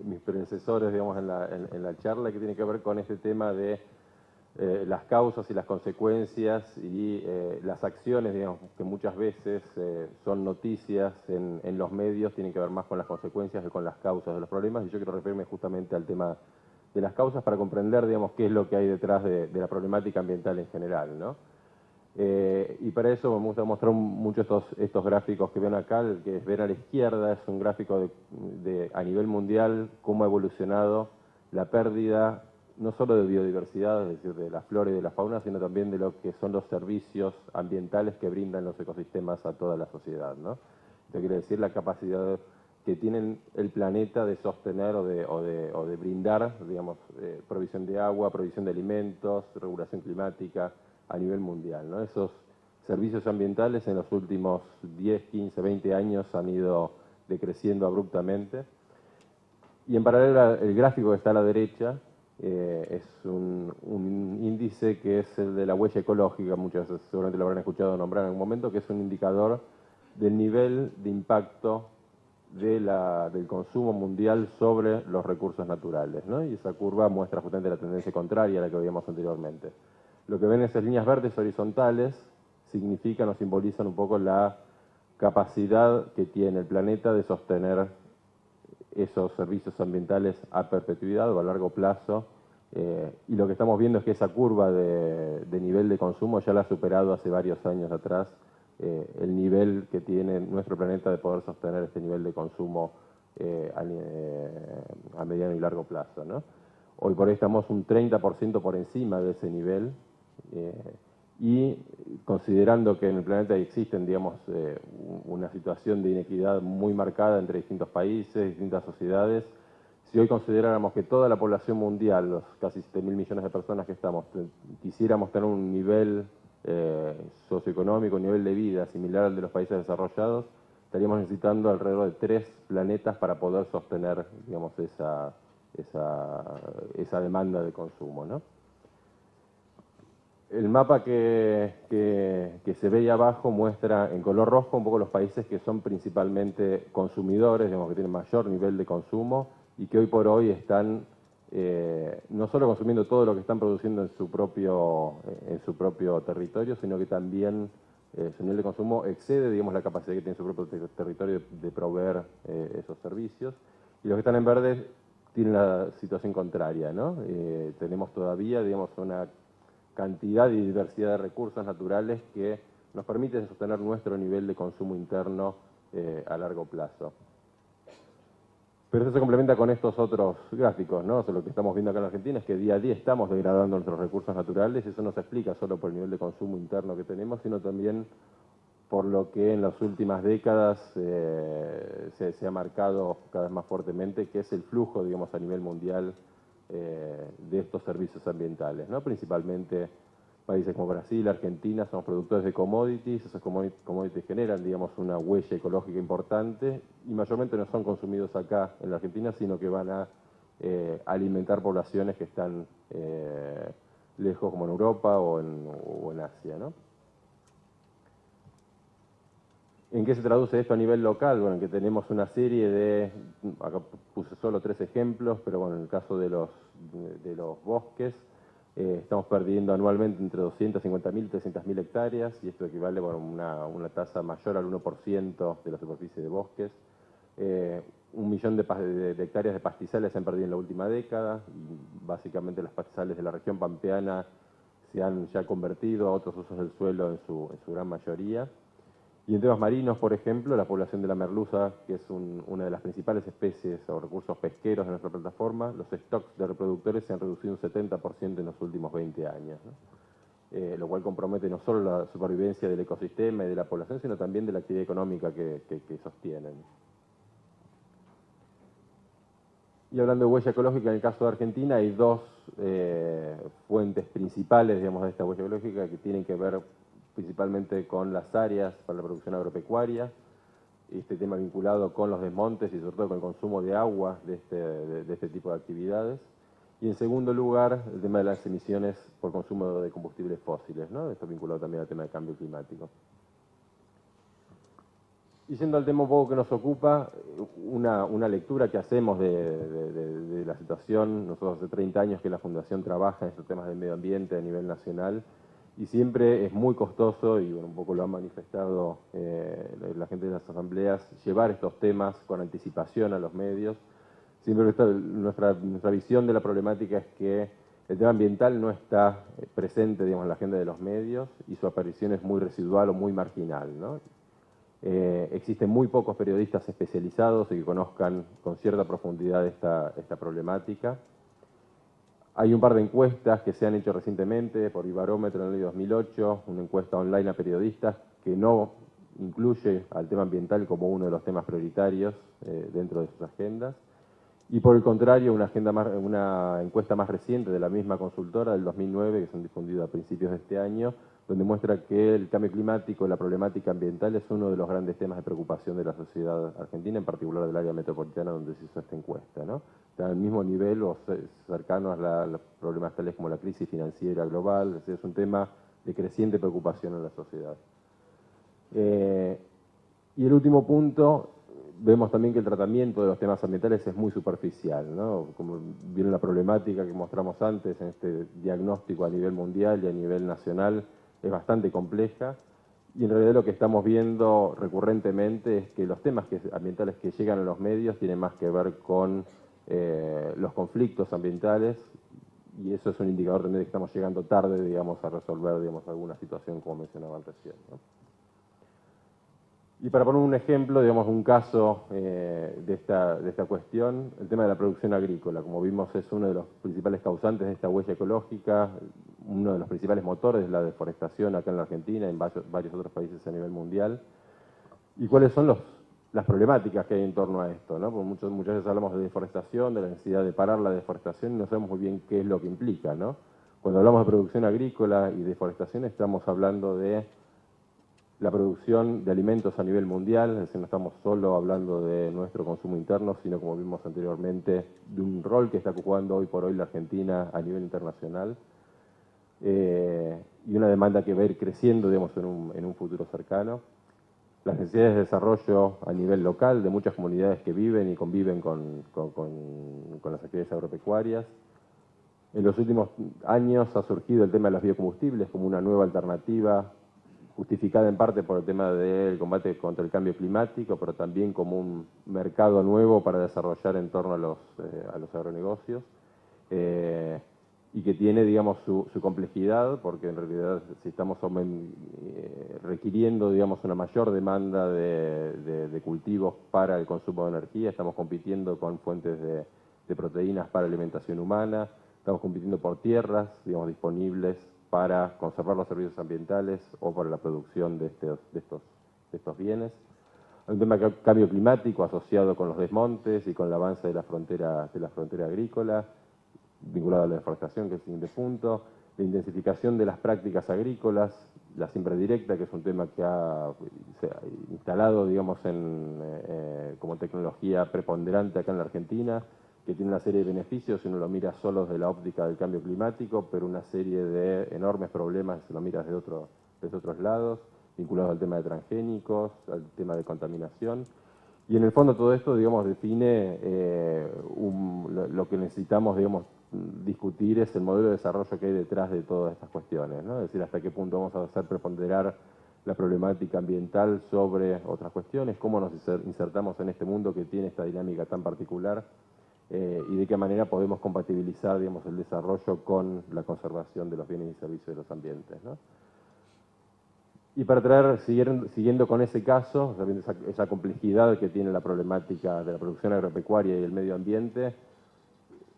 mis predecesores, digamos, en la charla, que tiene que ver con este tema de las causas y las consecuencias y las acciones, digamos, que muchas veces son noticias en los medios, tienen que ver más con las consecuencias que con las causas de los problemas, y yo quiero referirme justamente al tema de las causas para comprender, digamos, qué es lo que hay detrás de la problemática ambiental en general, ¿no? Y para eso me gusta mostrar mucho estos gráficos que ven acá. El que ven a la izquierda es un gráfico a nivel mundial, cómo ha evolucionado la pérdida no solo de biodiversidad, es decir, de la flora y de la fauna, sino también de lo que son los servicios ambientales que brindan los ecosistemas a toda la sociedad, ¿no? Esto quiere decir la capacidad que tienen el planeta de sostener o de brindar, digamos, provisión de agua, provisión de alimentos, regulación climática a nivel mundial, ¿no? Esos servicios ambientales en los últimos 10, 15, 20 años han ido decreciendo abruptamente. Y en paralelo, el gráfico que está a la derecha es un índice que es el de la huella ecológica, muchas veces seguramente lo habrán escuchado nombrar en algún momento, que es un indicador del nivel de impacto del consumo mundial sobre los recursos naturales, ¿no? Y esa curva muestra justamente la tendencia contraria a la que veíamos anteriormente. Lo que ven esas líneas verdes horizontales significan o simbolizan un poco la capacidad que tiene el planeta de sostener esos servicios ambientales a perpetuidad o a largo plazo, y lo que estamos viendo es que esa curva de nivel de consumo ya la ha superado hace varios años atrás el nivel que tiene nuestro planeta de poder sostener este nivel de consumo a mediano y largo plazo, ¿no? Hoy por hoy estamos un 30% por encima de ese nivel, y considerando que en el planeta existen, digamos, una situación de inequidad muy marcada entre distintos países, distintas sociedades, si hoy consideráramos que toda la población mundial, los casi 7.000 millones de personas que estamos, quisiéramos tener un nivel socioeconómico, un nivel de vida similar al de los países desarrollados, estaríamos necesitando alrededor de 3 planetas para poder sostener, digamos, esa demanda de consumo, ¿no? El mapa que se ve ahí abajo muestra en color rojo un poco los países que son principalmente consumidores, digamos, que tienen mayor nivel de consumo y que hoy por hoy están no solo consumiendo todo lo que están produciendo en su propio territorio, sino que también su nivel de consumo excede, digamos, la capacidad que tiene su propio territorio de proveer esos servicios. Y los que están en verde tienen la situación contraria, ¿no? Tenemos todavía, digamos, una cantidad y diversidad de recursos naturales que nos permiten sostener nuestro nivel de consumo interno a largo plazo. Pero eso se complementa con estos otros gráficos, ¿no? O sea, lo que estamos viendo acá en Argentina es que día a día estamos degradando nuestros recursos naturales, y eso no se explica solo por el nivel de consumo interno que tenemos, sino también por lo que en las últimas décadas se ha marcado cada vez más fuertemente, que es el flujo, digamos, a nivel mundial de estos servicios ambientales, ¿no? Principalmente países como Brasil, Argentina, somos productores de commodities, esos commodities generan, digamos, una huella ecológica importante y mayormente no son consumidos acá en la Argentina, sino que van a alimentar poblaciones que están lejos como en Europa o en Asia, ¿no? ¿En qué se traduce esto a nivel local? Bueno, en que tenemos una serie de, acá puse solo 3 ejemplos, pero bueno, en el caso de los bosques, estamos perdiendo anualmente entre 250.000 y 300.000 hectáreas, y esto equivale a una tasa mayor al 1% de la superficie de bosques. 1 millón de hectáreas de pastizales se han perdido en la última década, y básicamente los pastizales de la región pampeana se han ya convertido a otros usos del suelo en su gran mayoría. Y en temas marinos, por ejemplo, la población de la merluza, que es una de las principales especies o recursos pesqueros de nuestra plataforma, los stocks de reproductores se han reducido un 70% en los últimos 20 años, ¿no? Lo cual compromete no solo la supervivencia del ecosistema y de la población, sino también de la actividad económica que sostienen. Y hablando de huella ecológica, en el caso de Argentina hay 2 fuentes principales, digamos, de esta huella ecológica que tienen que ver principalmente con las áreas para la producción agropecuaria, este tema vinculado con los desmontes y sobre todo con el consumo de agua de este tipo de actividades. Y en segundo lugar, el tema de las emisiones por consumo de combustibles fósiles, ¿no? Esto vinculado también al tema del cambio climático. Y yendo al tema un poco que nos ocupa, una lectura que hacemos de la situación, nosotros hace 30 años que la Fundación trabaja en estos temas del medio ambiente a nivel nacional, y siempre es muy costoso, y bueno, un poco lo han manifestado la gente de las asambleas, llevar estos temas con anticipación a los medios. Siempre nuestra visión de la problemática es que el tema ambiental no está presente, digamos, en la agenda de los medios, y su aparición es muy residual o muy marginal, ¿no? Existen muy pocos periodistas especializados y que conozcan con cierta profundidad esta problemática. Hay un par de encuestas que se han hecho recientemente por Ibarómetro en el año 2008, una encuesta online a periodistas que no incluye al tema ambiental como uno de los temas prioritarios dentro de sus agendas. Y por el contrario, una encuesta más reciente de la misma consultora del 2009, que se han difundido a principios de este año, donde muestra que el cambio climático y la problemática ambiental es uno de los grandes temas de preocupación de la sociedad argentina, en particular del área metropolitana donde se hizo esta encuesta, ¿no? Está al mismo nivel o cercanos a los problemas tales como la crisis financiera global, es decir, es un tema de creciente preocupación en la sociedad. Y el último punto, vemos también que el tratamiento de los temas ambientales es muy superficial, ¿no? Como vieron la problemática que mostramos antes en este diagnóstico a nivel mundial y a nivel nacional, es bastante compleja, y en realidad lo que estamos viendo recurrentemente es que los temas ambientales que llegan a los medios tienen más que ver con los conflictos ambientales, y eso es un indicador también de que estamos llegando tarde, digamos, a resolver, digamos, alguna situación como mencionaban recién, ¿no? Y para poner un ejemplo, digamos, un caso de esta cuestión, el tema de la producción agrícola, como vimos, es uno de los principales causantes de esta huella ecológica, uno de los principales motores de la deforestación acá en la Argentina, en varios otros países a nivel mundial. ¿Y cuáles son las problemáticas que hay en torno a esto, ¿no? Porque muchas veces hablamos de deforestación, de la necesidad de parar la deforestación, y no sabemos muy bien qué es lo que implica, ¿no? Cuando hablamos de producción agrícola y deforestación, estamos hablando de la producción de alimentos a nivel mundial, es decir, no estamos solo hablando de nuestro consumo interno, sino, como vimos anteriormente, de un rol que está jugando hoy por hoy la Argentina a nivel internacional, y una demanda que va a ir creciendo, digamos, en un futuro cercano. Las necesidades de desarrollo a nivel local de muchas comunidades que viven y conviven con las actividades agropecuarias. En los últimos años ha surgido el tema de los biocombustibles como una nueva alternativa, justificada en parte por el tema del combate contra el cambio climático, pero también como un mercado nuevo para desarrollar en torno a los agronegocios, y que tiene, digamos, su complejidad, porque en realidad si estamos requiriendo, digamos, una mayor demanda de cultivos para el consumo de energía, estamos compitiendo con fuentes de proteínas para alimentación humana, estamos compitiendo por tierras, digamos, disponibles para conservar los servicios ambientales o para la producción de estos bienes. Hay un tema de cambio climático asociado con los desmontes y con el avance de la frontera agrícola, vinculado a la deforestación, que es el siguiente punto, la intensificación de las prácticas agrícolas, la siembra directa, que es un tema que se ha instalado, digamos, como tecnología preponderante acá en la Argentina, que tiene una serie de beneficios si uno lo mira solo desde la óptica del cambio climático, pero una serie de enormes problemas si lo mira desde otros lados, vinculados al tema de transgénicos, al tema de contaminación. Y en el fondo todo esto, digamos, define lo que necesitamos, digamos, discutir es el modelo de desarrollo que hay detrás de todas estas cuestiones, ¿no? Es decir, hasta qué punto vamos a hacer preponderar la problemática ambiental sobre otras cuestiones, cómo nos insertamos en este mundo que tiene esta dinámica tan particular y de qué manera podemos compatibilizar, digamos, el desarrollo con la conservación de los bienes y servicios de los ambientes, ¿no? Y para traer, siguiendo con ese caso, sabiendo esa complejidad que tiene la problemática de la producción agropecuaria y el medio ambiente,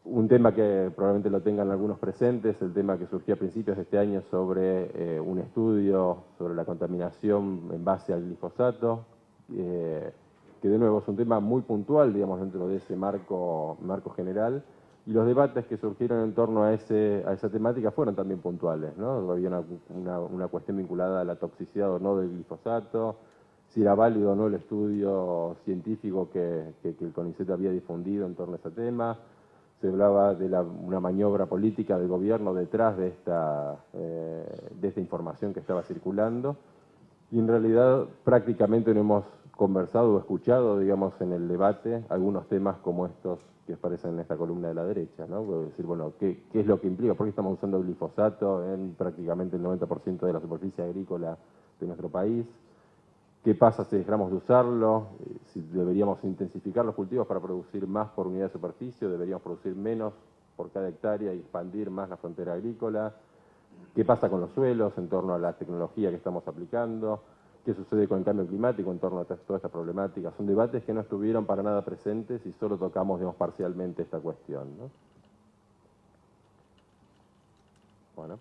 un tema que probablemente lo tengan algunos presentes, el tema que surgió a principios de este año sobre un estudio sobre la contaminación en base al glifosato, que de nuevo es un tema muy puntual, digamos, dentro de ese marco general, y los debates que surgieron en torno a esa temática fueron también puntuales, ¿no? Había una cuestión vinculada a la toxicidad o no del glifosato, si era válido o no el estudio científico que el CONICET había difundido en torno a ese tema. Se hablaba de una maniobra política del gobierno detrás de esta información que estaba circulando, y en realidad prácticamente no hemos conversado o escuchado, digamos, en el debate algunos temas como estos que aparecen en esta columna de la derecha, ¿no? Es decir, bueno, ¿qué es lo que implica? ¿Por qué estamos usando glifosato en prácticamente el 90% de la superficie agrícola de nuestro país? ¿Qué pasa si dejamos de usarlo? Si deberíamos intensificar los cultivos para producir más por unidad de superficie, o deberíamos producir menos por cada hectárea y expandir más la frontera agrícola. ¿Qué pasa con los suelos en torno a la tecnología que estamos aplicando? ¿Qué sucede con el cambio climático en torno a toda esta problemática? Son debates que no estuvieron para nada presentes y solo tocamos, digamos, parcialmente esta cuestión, ¿no? Bueno.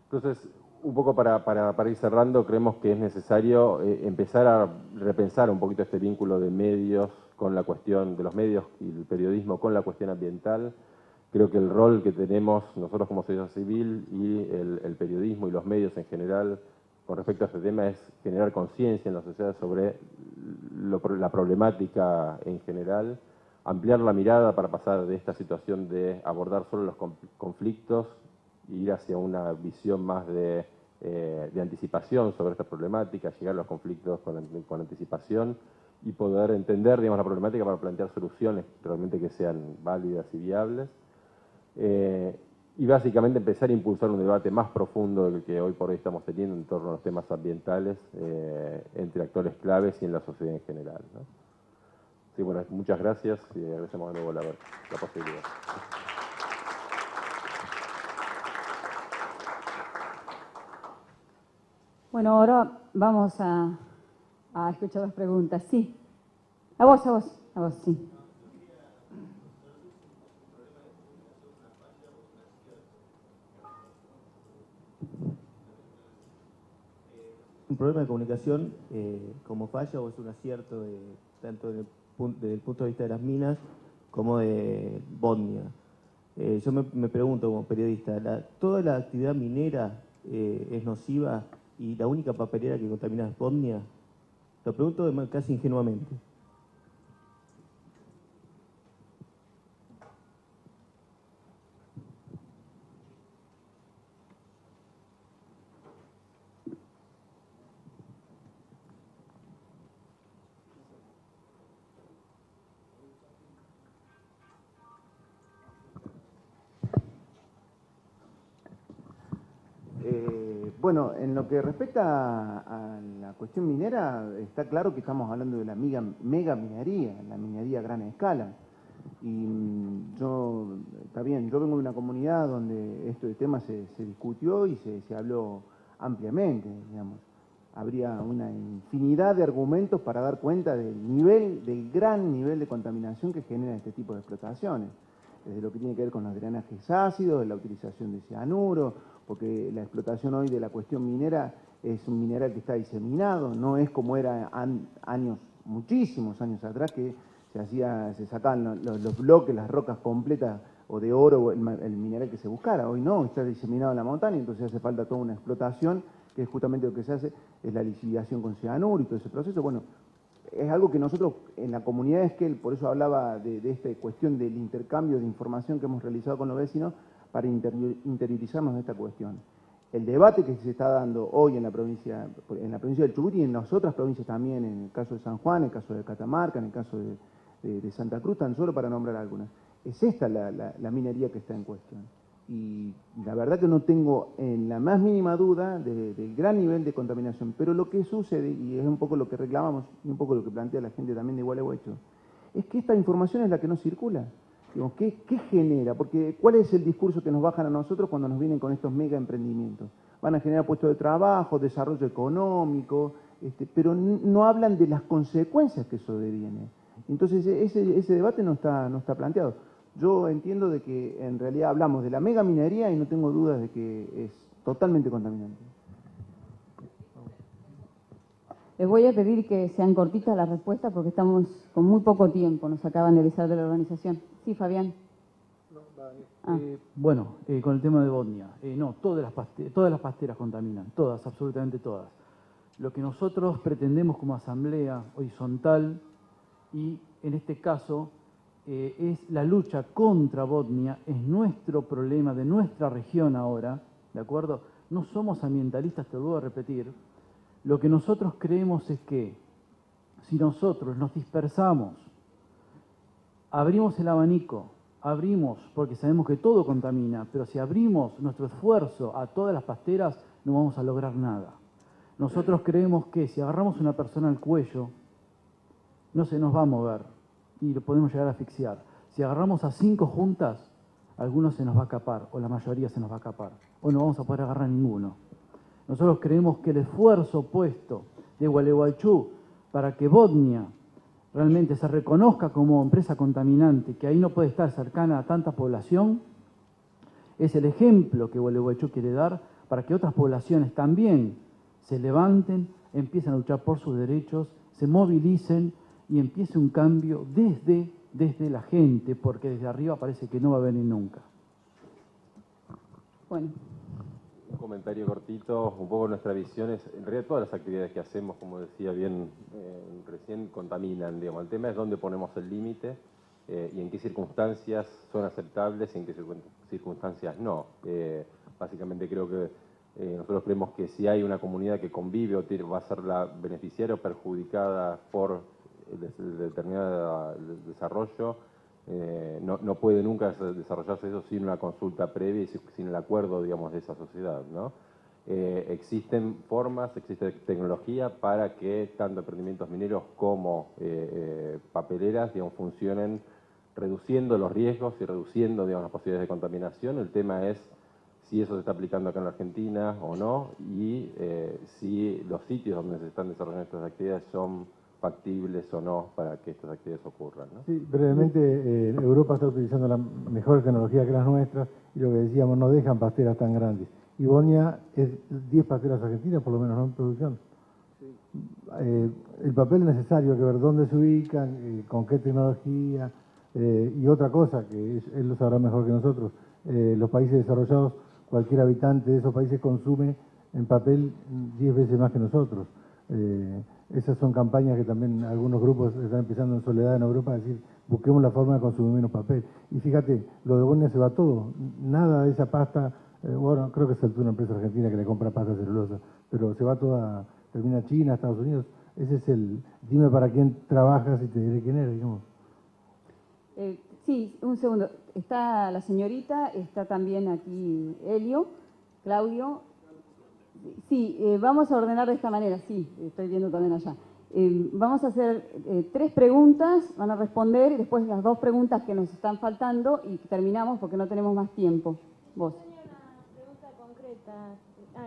Entonces, un poco para ir cerrando, creemos que es necesario empezar a repensar un poquito este vínculo de medios con la cuestión de los medios y el periodismo con la cuestión ambiental. Creo que el rol que tenemos nosotros como sociedad civil y el periodismo y los medios en general con respecto a este tema es generar conciencia en la sociedad sobre la problemática en general, ampliar la mirada para pasar de esta situación de abordar solo los conflictos e ir hacia una visión más de anticipación sobre esta problemática, llegar a los conflictos con anticipación y poder entender, digamos, la problemática para plantear soluciones realmente que sean válidas y viables. Y básicamente empezar a impulsar un debate más profundo del que hoy por hoy estamos teniendo en torno a los temas ambientales entre actores claves y en la sociedad en general, ¿no? Sí, bueno, muchas gracias y agradecemos de nuevo la posibilidad. Bueno, ahora vamos a escuchar las preguntas. Sí. A vos, sí. ¿Un problema de comunicación como falla o es un acierto tanto desde el punto de vista de las minas como de Bodnia? Yo me pregunto como periodista, ¿toda la actividad minera es nociva y la única papelera que contamina es Bodnia? Lo pregunto casi ingenuamente. Bueno, en lo que respecta a la cuestión minera, está claro que estamos hablando de la mega minería, la minería a gran escala. Y está bien, yo vengo de una comunidad donde este tema se discutió y se habló ampliamente, digamos. Habría una infinidad de argumentos para dar cuenta del gran nivel de contaminación que genera este tipo de explotaciones. Desde lo que tiene que ver con los drenajes ácidos, de la utilización de cianuro, porque la explotación hoy de la cuestión minera es un mineral que está diseminado, no es como era muchísimos años atrás, que se sacaban los bloques, las rocas completas, o de oro, o el mineral que se buscara. Hoy no, está diseminado en la montaña, entonces hace falta toda una explotación, que es justamente lo que se hace, es la lixiviación con cianuro y todo ese proceso. Bueno, es algo que nosotros en la comunidad de Esquel, por eso hablaba de esta cuestión del intercambio de información que hemos realizado con los vecinos para interiorizarnos de esta cuestión. El debate que se está dando hoy en la provincia del Chubut y en las otras provincias también, en el caso de San Juan, en el caso de Catamarca, en el caso de Santa Cruz, tan solo para nombrar algunas, es esta la minería que está en cuestión. Y la verdad que no tengo en la más mínima duda del gran nivel de contaminación, pero lo que sucede, y es un poco lo que reclamamos, y un poco lo que plantea la gente también de Gualeguaychú, es que esta información es la que no circula. Digo, ¿qué genera? Porque ¿cuál es el discurso que nos bajan a nosotros cuando nos vienen con estos mega emprendimientos? Van a generar puestos de trabajo, desarrollo económico, pero no hablan de las consecuencias que eso deviene. Entonces ese debate no está planteado. Yo entiendo de que en realidad hablamos de la mega minería y no tengo dudas de que es totalmente contaminante. Les voy a pedir que sean cortitas las respuestas porque estamos con muy poco tiempo, nos acaban de avisar de la organización. Sí, Fabián. Bueno, con el tema de Bodnia, no, todas las pasteras contaminan, todas, absolutamente todas. Lo que nosotros pretendemos como asamblea horizontal y en este caso es la lucha contra Bodnia, es nuestro problema de nuestra región ahora, ¿de acuerdo? No somos ambientalistas, te lo voy a repetir. Lo que nosotros creemos es que si nosotros nos dispersamos, abrimos el abanico, porque sabemos que todo contamina, pero si abrimos nuestro esfuerzo a todas las pasteras, no vamos a lograr nada. Nosotros creemos que si agarramos a una persona al cuello, no se nos va a mover y lo podemos llegar a asfixiar. Si agarramos a 5 juntas, algunos se nos va a escapar, o la mayoría se nos va a escapar, o no vamos a poder agarrar a ninguno. Nosotros creemos que el esfuerzo puesto de Gualeguaychú para que Bodnia realmente se reconozca como empresa contaminante, que ahí no puede estar cercana a tanta población, es el ejemplo que Gualeguaychú quiere dar para que otras poblaciones también se levanten, empiecen a luchar por sus derechos, se movilicen y empiece un cambio desde la gente, porque desde arriba parece que no va a venir nunca. Bueno. Un comentario cortito, un poco nuestra visión es, en realidad todas las actividades que hacemos, como decía bien recién, contaminan, digamos. El tema es dónde ponemos el límite y en qué circunstancias son aceptables y en qué circunstancias no. Básicamente creo que nosotros creemos que si hay una comunidad que convive o va a ser la beneficiaria o perjudicada por el determinado desarrollo, no puede nunca desarrollarse eso sin una consulta previa y sin el acuerdo, digamos, de esa sociedad, ¿no? Existen formas, existe tecnología para que tanto emprendimientos mineros como papeleras, digamos, funcionen reduciendo los riesgos y reduciendo, digamos, las posibilidades de contaminación. El tema es si eso se está aplicando acá en la Argentina o no y si los sitios donde se están desarrollando estas actividades son factibles o no para que estas actividades ocurran, ¿no? Sí, brevemente, Europa está utilizando la mejor tecnología que las nuestras y lo que decíamos, no dejan pasteras tan grandes. Y Bodnia es 10 pasteras argentinas, por lo menos, ¿no? En producción. Sí. El papel es necesario, hay que ver dónde se ubican, con qué tecnología, y otra cosa, que él lo sabrá mejor que nosotros, los países desarrollados, cualquier habitante de esos países consume en papel 10 veces más que nosotros. Esas son campañas que también algunos grupos están empezando en soledad en Europa a decir, busquemos la forma de consumir menos papel. Y fíjate, lo de Bodnia se va todo, nada de esa pasta, bueno, creo que es una empresa argentina que le compra pasta celulosa, pero se va toda, termina China, Estados Unidos. Ese es dime para quién trabajas y te diré quién eres, digamos. Sí, un segundo. Está la señorita, está también aquí Helio, Claudio. Sí, vamos a ordenar de esta manera, sí, estoy viendo también allá. Vamos a hacer 3 preguntas, van a responder y después las 2 preguntas que nos están faltando y terminamos porque no tenemos más tiempo. Vos. Tenía una pregunta concreta.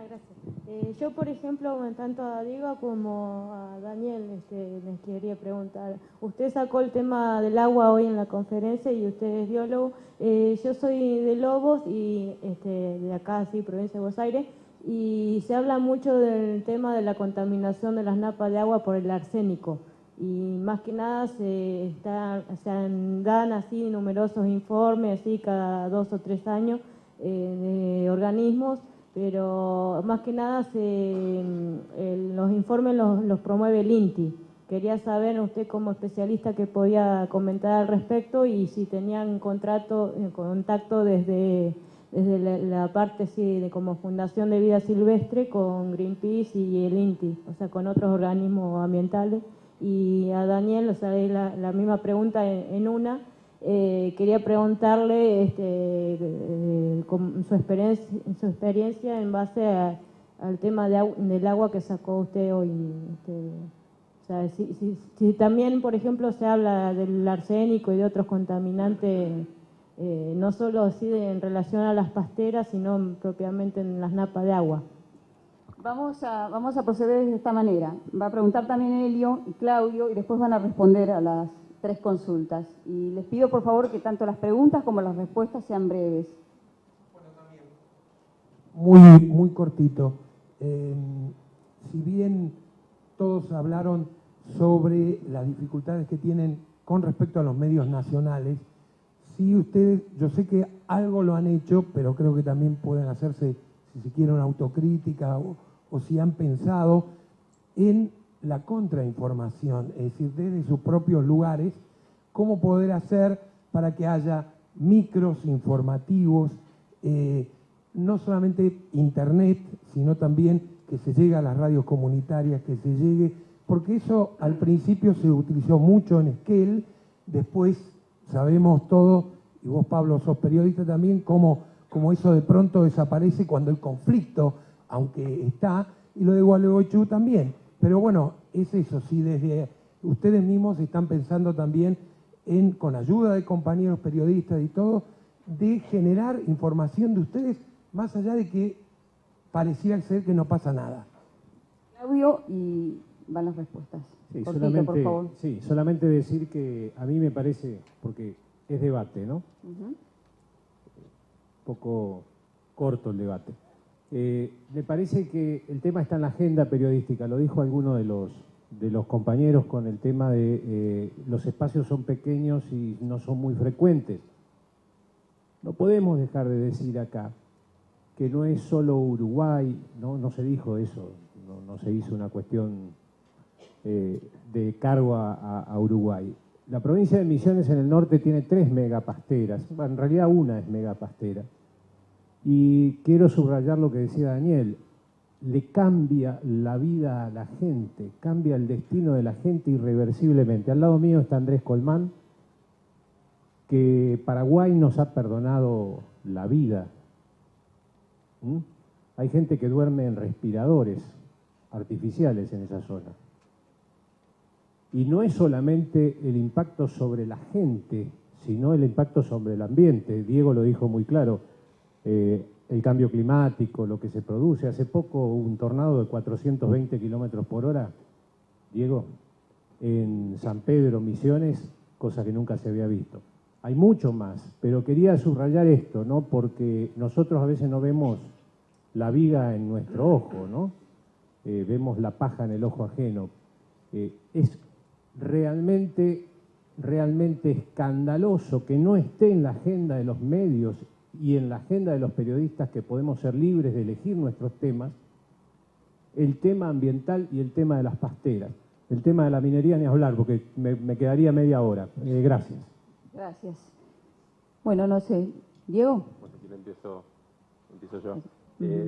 Gracias. Yo, por ejemplo, tanto a Diego como a Daniel les quería preguntar. Usted sacó el tema del agua hoy en la conferencia y usted es biólogo. Yo soy de Lobos y de acá, sí, provincia de Buenos Aires. Y se habla mucho del tema de la contaminación de las napas de agua por el arsénico y más que nada se dan así numerosos informes así cada 2 o 3 años de organismos, pero más que nada los informes los promueve el INTI quería saber usted como especialista qué podía comentar al respecto y si tenían contacto desde la parte sí, de como Fundación de Vida Silvestre con Greenpeace y el INTI, o sea, con otros organismos ambientales. Y a Daniel, o sea, la misma pregunta en una. Quería preguntarle su experiencia en base al tema del agua que sacó usted hoy. O sea, si también, por ejemplo, se habla del arsénico y de otros contaminantes, no solo así en relación a las pasteras, sino propiamente en las napas de agua. Vamos a proceder de esta manera. Va a preguntar también Elio y Claudio y después van a responder a las 3 consultas. Y les pido por favor que tanto las preguntas como las respuestas sean breves. Muy cortito. Si bien todos hablaron sobre las dificultades que tienen con respecto a los medios nacionales, sí ustedes, yo sé que algo lo han hecho, pero creo que también pueden hacerse, si se quiere, una autocrítica o si han pensado en la contrainformación, es decir, desde sus propios lugares, cómo poder hacer para que haya micros informativos, no solamente internet, sino también que se llegue a las radios comunitarias, que se llegue, porque eso al principio se utilizó mucho en Esquel, después sabemos todo, y vos Pablo sos periodista también, cómo eso de pronto desaparece cuando el conflicto, aunque está, y lo de Gualeguaychú también. Pero bueno, es eso, si desde ustedes mismos están pensando también en, con ayuda de compañeros periodistas y todo, de generar información de ustedes, más allá de que pareciera ser que no pasa nada. Claudio, y van las respuestas. Sí, Cortito, por favor. sí, solamente decir que a mí me parece, porque es debate, ¿no? Un poco corto el debate. Me parece que el tema está en la agenda periodística, lo dijo alguno de los compañeros con el tema de los espacios son pequeños y no son muy frecuentes. No podemos dejar de decir acá que no es solo Uruguay, no se dijo eso, no se hizo una cuestión de cargo a Uruguay. La provincia de Misiones en el norte tiene 3 megapasteras, bueno, en realidad una es megapastera. Y quiero subrayar lo que decía Daniel, le cambia la vida a la gente, cambia el destino de la gente irreversiblemente. Al lado mío está Andrés Colmán, que Paraguay nos ha perdonado la vida. Hay gente que duerme en respiradores artificiales en esa zona. Y no es solamente el impacto sobre la gente, sino el impacto sobre el ambiente. Diego lo dijo muy claro. El cambio climático, lo que se produce. Hace poco hubo un tornado de 420 kilómetros por hora, Diego, en San Pedro, Misiones, cosa que nunca se había visto. Hay mucho más, pero quería subrayar esto, ¿no? Porque nosotros a veces no vemos la viga en nuestro ojo, ¿no? Vemos la paja en el ojo ajeno. Es realmente escandaloso que no esté en la agenda de los medios y en la agenda de los periodistas, que podemos ser libres de elegir nuestros temas, el tema ambiental y el tema de las pasteras. El tema de la minería ni hablar, porque me quedaría media hora. Gracias. Gracias. Bueno, no sé. ¿Diego? Bueno, aquí empiezo yo.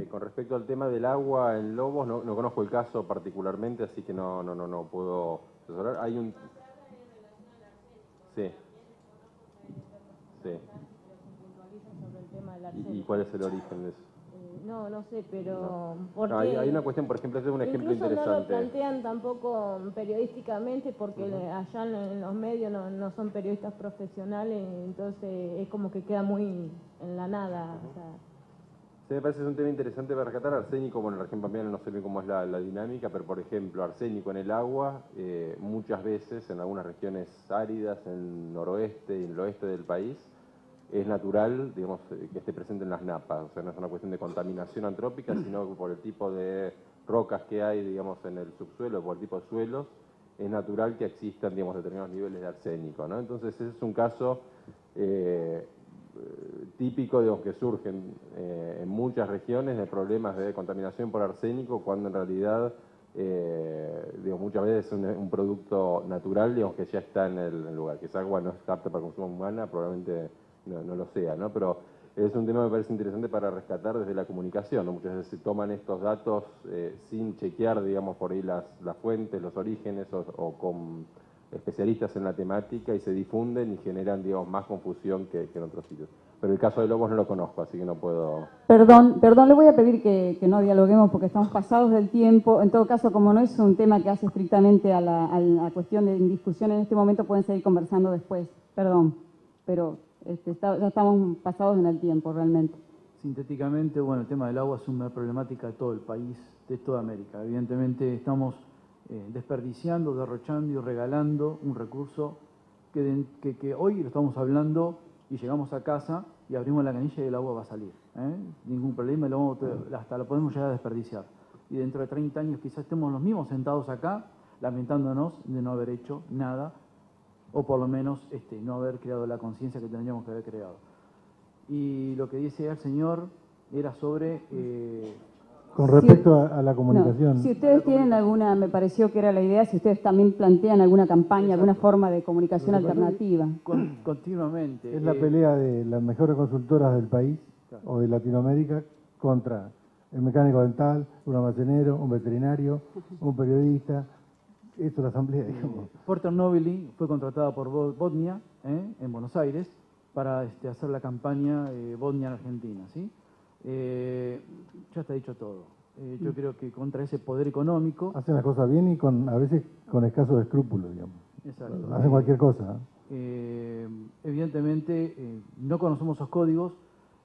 Con respecto al tema del agua en Lobos, no conozco el caso particularmente, así que no puedo asesorar. Hay un... Sí. Sí. ¿Y cuál es el origen de eso? No sé, pero... No, hay una cuestión, por ejemplo, este es un ejemplo interesante. No lo plantean tampoco periodísticamente, porque allá en los medios no son periodistas profesionales, entonces es como que queda muy en la nada. O sea. Sí, me parece que es un tema interesante para rescatar. Arsénico, bueno, en la región pampeana no sé bien cómo es la dinámica, pero por ejemplo, arsénico en el agua, muchas veces en algunas regiones áridas, en el noroeste y en el oeste del país, es natural, digamos, que esté presente en las napas. O sea, no es una cuestión de contaminación antrópica, sino que por el tipo de rocas que hay, digamos, en el subsuelo, por el tipo de suelos, es natural que existan, digamos, determinados niveles de arsénico, ¿no? Entonces, ese es un caso típico, digamos, que surgen en muchas regiones de problemas de contaminación por arsénico, cuando en realidad muchas veces es un producto natural, digamos, que ya está en el lugar. Que esa agua no es apta para consumo humana, probablemente no lo sea, ¿no? Pero es un tema que me parece interesante para rescatar desde la comunicación, ¿no? Muchas veces se toman estos datos sin chequear, digamos, por ahí las fuentes, los orígenes, o con especialistas en la temática, y se difunden y generan, digamos, más confusión que en otros sitios. Pero el caso de Lobos no lo conozco, así que no puedo... Perdón, le voy a pedir que no dialoguemos porque estamos pasados del tiempo. En todo caso, como no es un tema que hace estrictamente a la cuestión de discusión en este momento, pueden seguir conversando después. Perdón, pero ya estamos pasados en el tiempo realmente. Sintéticamente, bueno, el tema del agua es una problemática de todo el país, de toda América. Evidentemente estamos desperdiciando, derrochando y regalando un recurso que hoy lo estamos hablando y llegamos a casa y abrimos la canilla y el agua va a salir. Ningún problema, hasta lo podemos llegar a desperdiciar. Y dentro de 30 años quizás estemos los mismos sentados acá, lamentándonos de no haber hecho nada, o por lo menos no haber creado la conciencia que tendríamos que haber creado. Y lo que dice el señor era sobre... Con respecto a la comunicación. No, si ustedes tienen alguna, me pareció que era la idea, si ustedes también plantean alguna campaña, alguna forma de comunicación alternativa. Continuamente. Es la pelea de las mejores consultoras del país, claro, o de Latinoamérica, contra el mecánico dental, un almacenero, un veterinario, un periodista. Esto es la asamblea, digamos. Porter Novelli fue contratada por Bosnia, en Buenos Aires, para hacer la campaña Bosnia en Argentina, ¿sí? Ya está dicho todo. Yo creo que contra ese poder económico... Hacen las cosas bien y a veces con escasos escrúpulos, digamos. Exacto. Hacen cualquier cosa. Evidentemente, no conocemos esos códigos.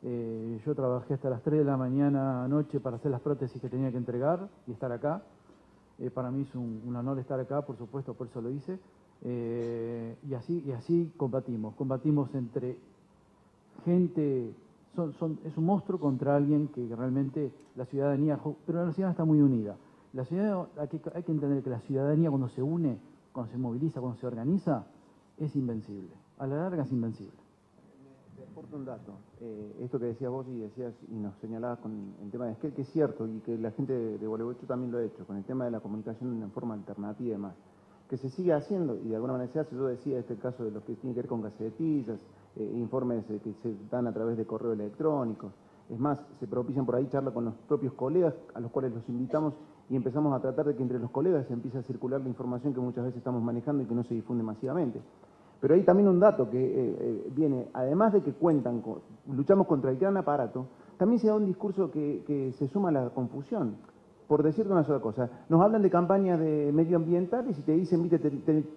Yo trabajé hasta las 3 de la mañana anoche para hacer las prótesis que tenía que entregar y estar acá. Para mí es un honor estar acá, por supuesto, por eso lo hice. Y así combatimos entre gente... es un monstruo contra alguien que realmente la ciudadanía, pero la ciudadanía está muy unida. La ciudadanía, hay que entender que la ciudadanía cuando se une, cuando se moviliza, cuando se organiza, es invencible. A la larga es invencible. Te aporto un dato. Esto que decías vos y nos señalabas con el tema de Esquel, que es cierto, y que la gente de Gualeguaychú también lo ha hecho, con el tema de la comunicación en forma alternativa y demás, que se sigue haciendo, y de alguna manera se hace. Yo decía el caso de los que tienen que ver con gacetillas, informes que se dan a través de correo electrónico. Es más, se propician por ahí charlas con los propios colegas, a los cuales los invitamos, y empezamos a tratar de que entre los colegas se empiece a circular la información que muchas veces estamos manejando y que no se difunde masivamente. Pero hay también un dato que viene, además de que luchamos contra el gran aparato, también se da un discurso que se suma a la confusión. Por decirte una sola cosa, nos hablan de campañas de medioambientales y te dicen, viste,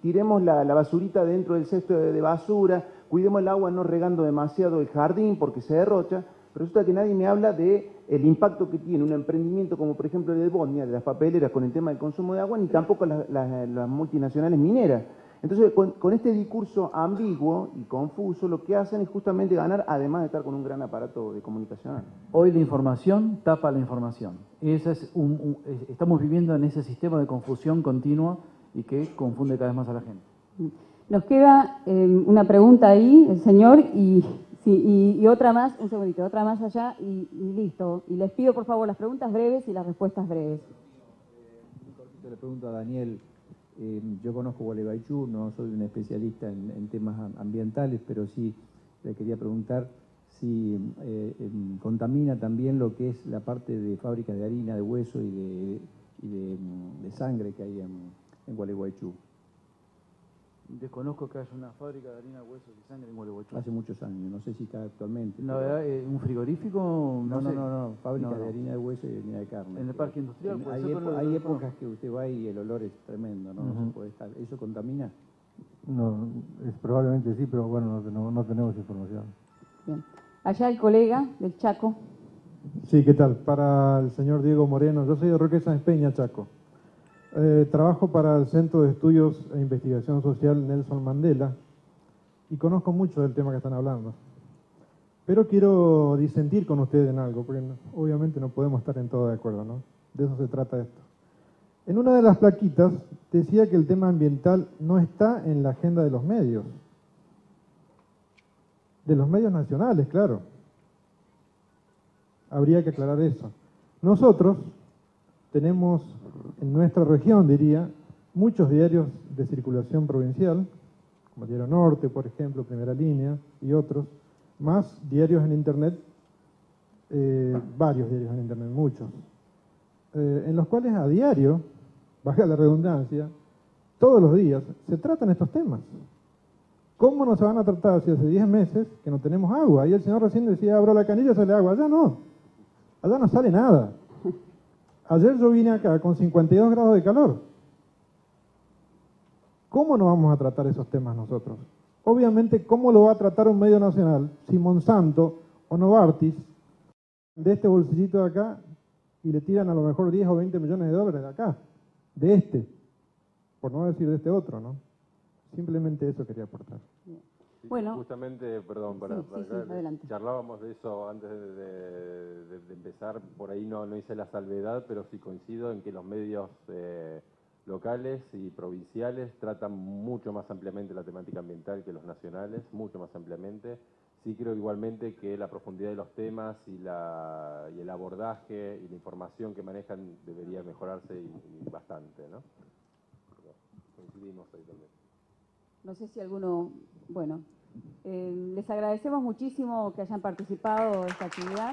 tiremos la basurita dentro del cesto de basura, cuidemos el agua no regando demasiado el jardín porque se derrocha, pero resulta que nadie me habla del impacto que tiene un emprendimiento como por ejemplo el de Bosnia, de las papeleras con el tema del consumo de agua, ni tampoco las multinacionales mineras. Entonces, con este discurso ambiguo y confuso, lo que hacen es justamente ganar, además de estar con un gran aparato de comunicación. Hoy la información tapa la información. Y estamos viviendo en ese sistema de confusión continua y que confunde cada vez más a la gente. Nos queda una pregunta ahí, el señor, y otra más, un segundito, otra más allá y listo. Y les pido, por favor, las preguntas breves y las respuestas breves. Le pregunto a Daniel. Yo conozco Gualeguaychú, no soy un especialista en temas ambientales, pero sí le quería preguntar si contamina también lo que es la parte de fábricas de harina, de hueso y de sangre que hay en Gualeguaychú. Desconozco que haya una fábrica de harina, huesos y sangre en Gualeguaychú. Hace muchos años, no sé si está actualmente. La verdad, ¿un frigorífico? No, fábrica de harina de hueso y harina de carne. ¿En el parque industrial? Hay épocas que usted va y el olor es tremendo, ¿no? No se puede estar. ¿Eso contamina? No, probablemente sí, pero bueno, no tenemos información. Bien. Allá el colega del Chaco. Sí, ¿qué tal? Para el señor Diego Moreno, yo soy de Roque Sáenz Peña, Chaco. Trabajo para el Centro de Estudios e Investigación Social Nelson Mandela y conozco mucho del tema que están hablando. Pero quiero disentir con ustedes en algo, porque obviamente no podemos estar en todo de acuerdo, ¿no? De eso se trata esto. En una de las plaquitas decía que el tema ambiental no está en la agenda de los medios nacionales, claro. Habría que aclarar eso. Nosotros tenemos en nuestra región, diría, muchos diarios de circulación provincial, como Diario Norte, por ejemplo, Primera Línea y otros, más diarios en Internet, varios diarios en Internet, muchos, en los cuales a diario, baja la redundancia, todos los días se tratan estos temas. ¿Cómo no se van a tratar si hace 10 meses que no tenemos agua? Y el señor recién decía, abro la canilla, sale agua. Allá no, allá no sale nada. Ayer yo vine acá con 52 grados de calor. ¿Cómo no vamos a tratar esos temas nosotros? Obviamente, ¿cómo lo va a tratar un medio nacional si Monsanto o Novartis de este bolsillito de acá y le tiran a lo mejor 10 o 20 millones de dólares de acá, de este, por no decir de este otro, ¿no? Simplemente eso quería aportar. Sí, Bueno. Justamente, perdón, adelante. Charlábamos de eso antes de empezar, por ahí no hice la salvedad, pero sí coincido en que los medios locales y provinciales tratan mucho más ampliamente la temática ambiental que los nacionales, mucho más ampliamente. Sí creo igualmente que la profundidad de los temas y el abordaje y la información que manejan debería mejorarse y bastante, ¿no? Pero coincidimos ahí también. No sé si alguno, bueno, les agradecemos muchísimo que hayan participado de esta actividad.